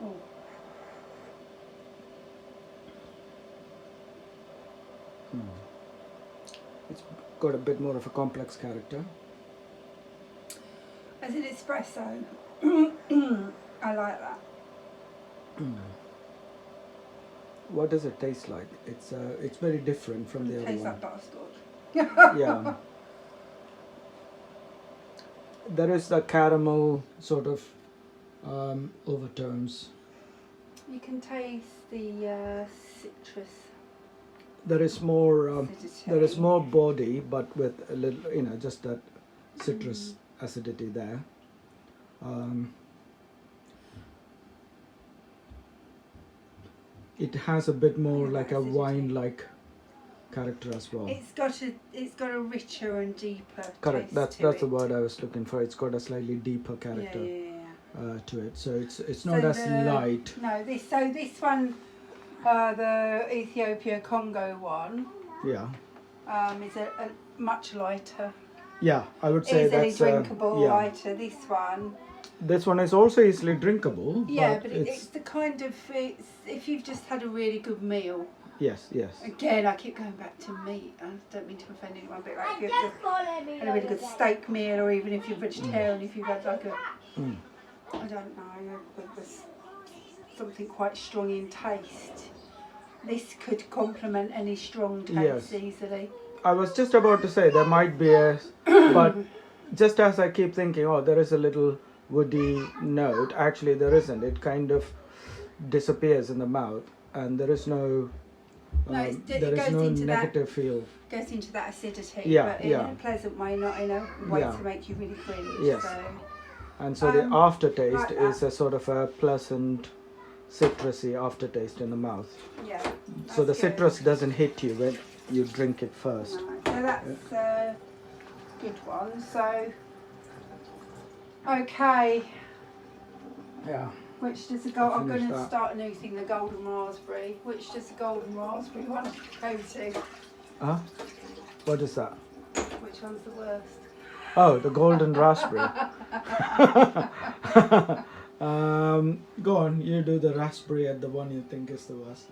Oh. It's got a bit more of a complex character. As an espresso, I like that. What does it taste like? It's very different from the It other tastes one. like butterscotch. Yeah. There is the caramel sort of overtones. You can taste the citrus. There is more. Acidity. There is more body, but with a little, just that citrus acidity there. It has a bit more Yeah, like a acidity. wine-like character as well. It's got a richer and deeper Correct. taste That's to the it. word I was looking for. It's got a slightly deeper character Yeah. to it. So it's So not as the- light. No, this one, the Ethiopia Congo one, Yeah. is a much lighter. Yeah, I would say Easily that's drinkable, yeah. lighter. This one, This one is also easily drinkable. yeah, but but it's the kind of if you've just had a really good meal. yes. Again, I keep going back to meat. I don't mean to offend anyone, but like I if you've just wanted to had a really good steak meal, or even if you're vegetarian, if you've had like a, Mm. I don't know, with something quite strong in taste. This could complement any strong taste Yes. easily. I was just about to say there might be a, but just as I keep thinking, oh, there is a little woody note. Actually, there isn't. It kind of disappears in the mouth, and there is no. No, it there is goes no into that- negative feel. Goes into that acidity, Yeah, but in yeah. a pleasant way, not in a way Yeah. to make you really cringe. Yes. So. And so the aftertaste like that. is a sort of a pleasant, citrusy aftertaste in the mouth. Yeah. So the that's good. citrus doesn't hit you when you drink it first. Right, so that's a good one. So, okay, Yeah. which does the gold? I'm Finish going to that. start a new thing, the golden raspberry. Which does the golden raspberry one go to? Huh? What is that? Which one's the worst? Oh, the golden raspberry. Go on, you do the raspberry at the one you think is the worst.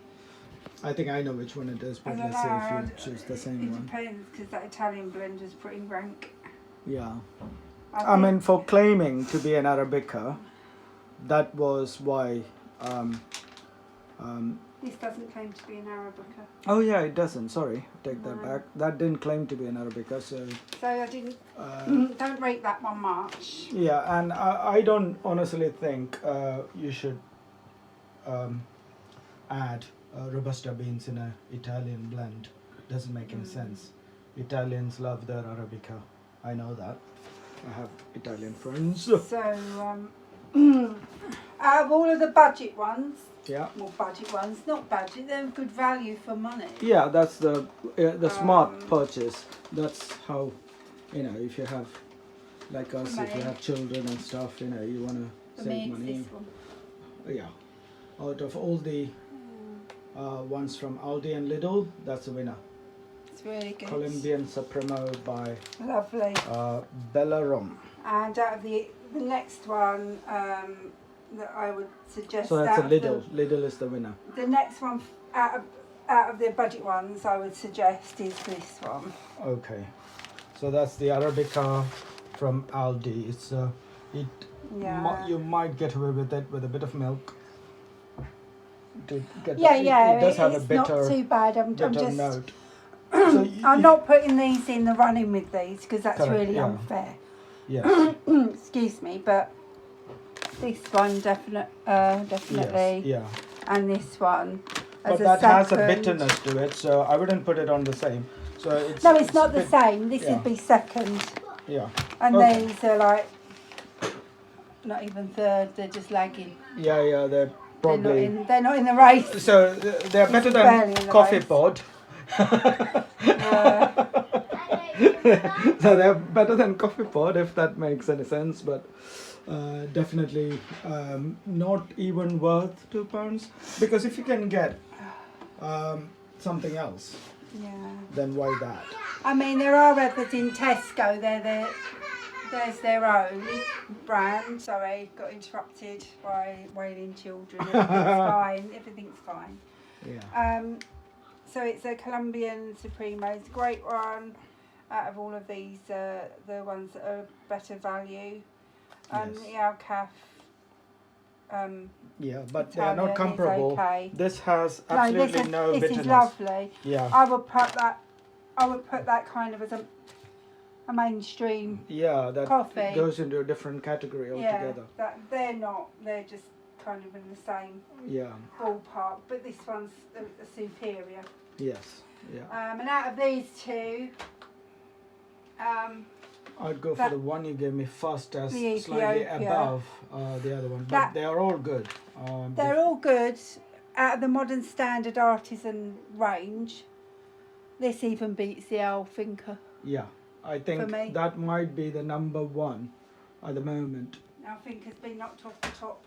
I think I know which one it is, I but don't let's see if know. you choose the same It one. depends, because that Italian blend is pretty rank. Yeah. I think- mean, for claiming to be an Arabica, that was why. This doesn't claim to be an Arabica. Oh yeah, it doesn't. Sorry, take that No. back. That didn't claim to be an Arabica, so. So I didn't. Don't rate that one much. Yeah, and I don't honestly think you should add robusta beans in a Italian blend. Doesn't make any sense. Italians love their Arabica. I know that. I have Italian friends. So, out of all of the budget ones, Yeah. well, budget ones, not budget, they're good value for money. Yeah, that's the smart Um, purchase. That's how, if you have, like us, if you Money. have children and stuff, you want to For save me, it's money. this one. Yeah. Out of all the ones from Aldi and Lidl, that's a winner. It's really good. Colombian Supremo by Lovely. Bellarom. And out of the next one that I would suggest. So that's a out of Lidl. Lidl is the winner. The next one out of the budget ones I would suggest is this one. Okay. So that's the Arabica from Aldi. It's you might get away with it with a bit of milk. To get it does have a bitter, not too bad. I'm just note. So I'm not putting these in the running with these because that's Correct, really yeah. unfair. Yes. Excuse me, but this one definitely, Yes, yeah. and this one as But a that second. has a bitterness to it, so I wouldn't put it on the same. So it's No, it's not a the bit- same. This yeah. would be second, Yeah. and Okay. these are like not even third. They're just lagging. Yeah, they're probably. They're not in the race. So they're better barely than in the coffee race. pod. So they're better than coffee pod, if that makes any sense, but definitely not even worth £2, because if you can get something else, Yeah. then why that? I mean, there are others in Tesco. There's their own brand. Sorry, got interrupted by wailing children. Everything's fine. Everything's fine. Yeah. So it's a Colombian Supremo. It's a great one. Out of all of these, the ones that are better value. Yes. The Alcafe. Yeah, but they are Italian not is comparable. okay. This has absolutely no this bitterness. is lovely. Yeah. I would put that kind of as a mainstream. Yeah, that Coffee. goes into a different category altogether. Yeah, they're not. They're just kind of in the same Yeah. ballpark. But this one's a superior. Yes. Yeah. And out of these two, I'd go for the one you gave me first as the slightly Ethiopia. above the other one. But That- they are all good. they're all good. Out of the modern standard artisan range, this even beats the Alfinca. Yeah. I think For me. that might be the number one at the moment. Alfinca's been knocked off the top.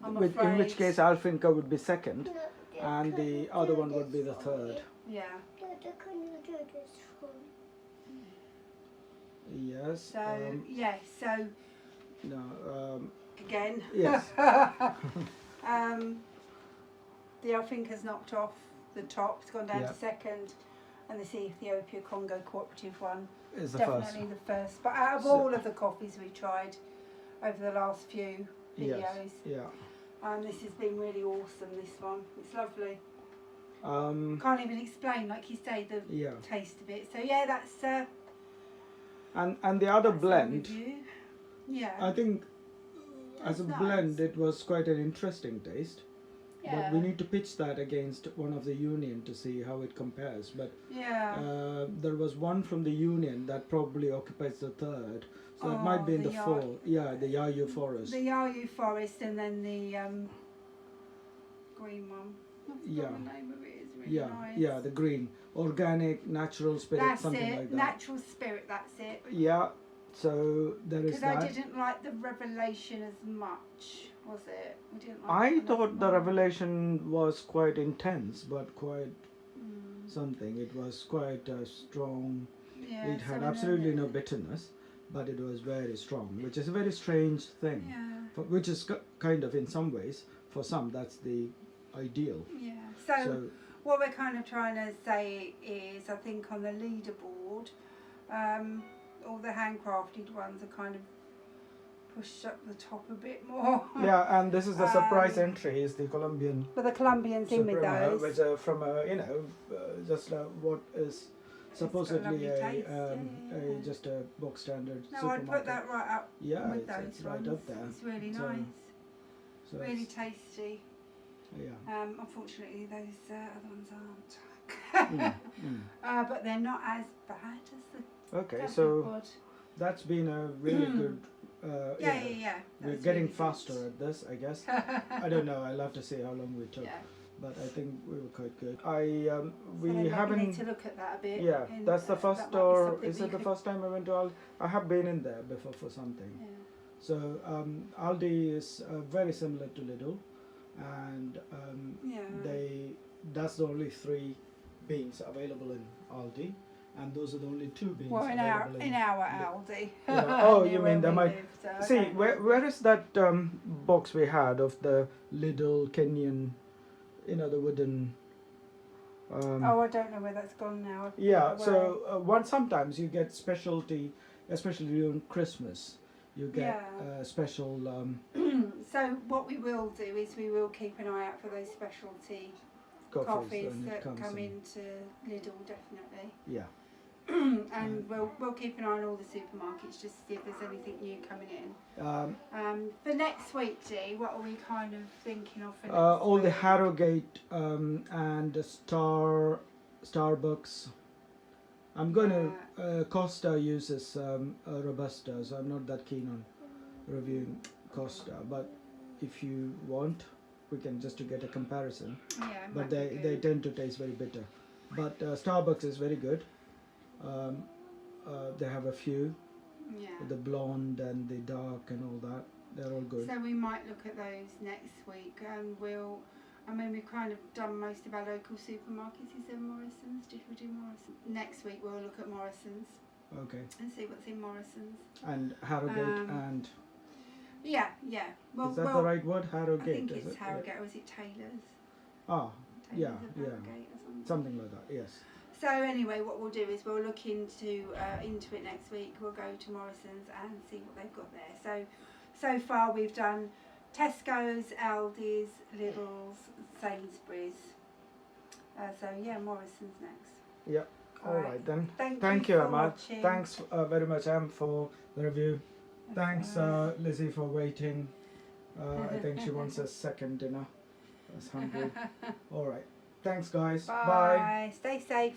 I'm In which afraid. case Alfinca would be second and the other one would be the third. Yeah. Dada, can you do this for me? Yes. So so no. again. Yes. The Alfinca's knocked off the top. It's gone down Yeah. to second, and this Ethiopia Conga Co-operative one Is the definitely first. the first. But out of So- all of the coffees we tried over the last few videos, Yes. Yeah. this has been really awesome. This one, it's lovely. Um, Can't even explain, like you say, the yeah. taste of it. So yeah, that's And the other that's the blend, review. Yeah. I think as a That's blend nice. it was quite an interesting taste. But we need to pitch that against one of the union to see how it compares. But Yeah. there was one from the union that probably occupies the third. So it might be in the the Yar- fourth. Yeah, the Yayu Forest. The Yayu Forest and then the green one. I forgot Yeah. the name of it. It's really Yeah, nice. yeah, the green. Organic, natural spirit, That's something it. like that. Natural spirit. That's it. Yeah, so there is Because I that. didn't like the Revelation as much, was it? I didn't like I that one as thought the much. revelation was quite intense, but quite Mm, something. It was quite strong. yeah, It had so absolutely then- no bitterness, but it was very strong, which is a very strange thing. Yeah. Which is kind of, in some ways, for some, that's the ideal. Yeah. So, What we're kind of trying to say is, I think on the leaderboard, all the handcrafted ones are kind of pushed up the top a bit more. yeah, and this is the surprise Um, entry, is the Colombian But the Colombians in with Supremo, those. which from just what is supposedly lovely taste, yeah. just a box standard No, I'd supermarket. put that right up Yeah, with those it's right ones. up there. It's really So- nice, So really it's- tasty. yeah. Unfortunately, those other ones aren't. But they're not as bad as the Okay, Dublin so Pod. that's been a really good. Yeah. We're That's getting really faster good. at this, I guess. I don't know. I'll have to see how long we took, Yeah. but I think we were quite good. So then We maybe haven't. need to look at that a bit. Yeah, and that's the that first might be store. something Is we it the could- first time I went to Aldi? I have been in there before for something. Yeah. So Aldi is very similar to Lidl, and Yeah. that's the only three beans available in Aldi, and those are the only 2 beans Well, in our available in our Aldi. Yeah. Oh, Near you where mean they we might live, so I see don't know. where is that box we had of the Lidl Kenyan, the wooden. Oh, I don't know where that's gone now. I've put it Yeah, away. so sometimes you get specialty, especially during Christmas. You get Yeah. special. So what we will do is we will keep an eye out for those specialty coffees when it that comes come in. into Lidl, definitely. Yeah. And we'll keep an eye on all the supermarkets just to see if there's anything new coming in. For next week, G, what are we kind of thinking of for next All week? the Harrogate and the Starbucks. I'm going to Costa uses robusta, so I'm not that keen on reviewing Costa. But if you want, we can just to get a comparison. Yeah, it But might be they good. tend to taste very bitter. But Starbucks is very good. They have a few, Yeah. the blonde and the dark and all that. They're all good. So we might look at those next week, and we've kind of done most of our local supermarkets. Is there Morrison's? Did we do Morrison's? Next week we'll look at Morrison's Okay. and see what's in Morrison's. And Harrogate and Yeah. Well, is that the right word? I Harrogate. think is it's it? Harrogate, or is it Taylor's? Ah, Taylor's yeah, of yeah. Harrogate or something. Something like that. Yes. So anyway, what we'll do is we'll look into it next week. We'll go to Morrison's and see what they've got there. So far we've done Tesco's, Aldi's, Lidl's, Sainsbury's. So yeah, Morrison's next. Yeah. All right then. Thank you, for Ahmad. watching. Thanks very much, Em, for the review. Thanks, Lizzie, for waiting. I think she wants a second dinner. I was hungry. All right. Thanks, guys. Bye. Stay safe.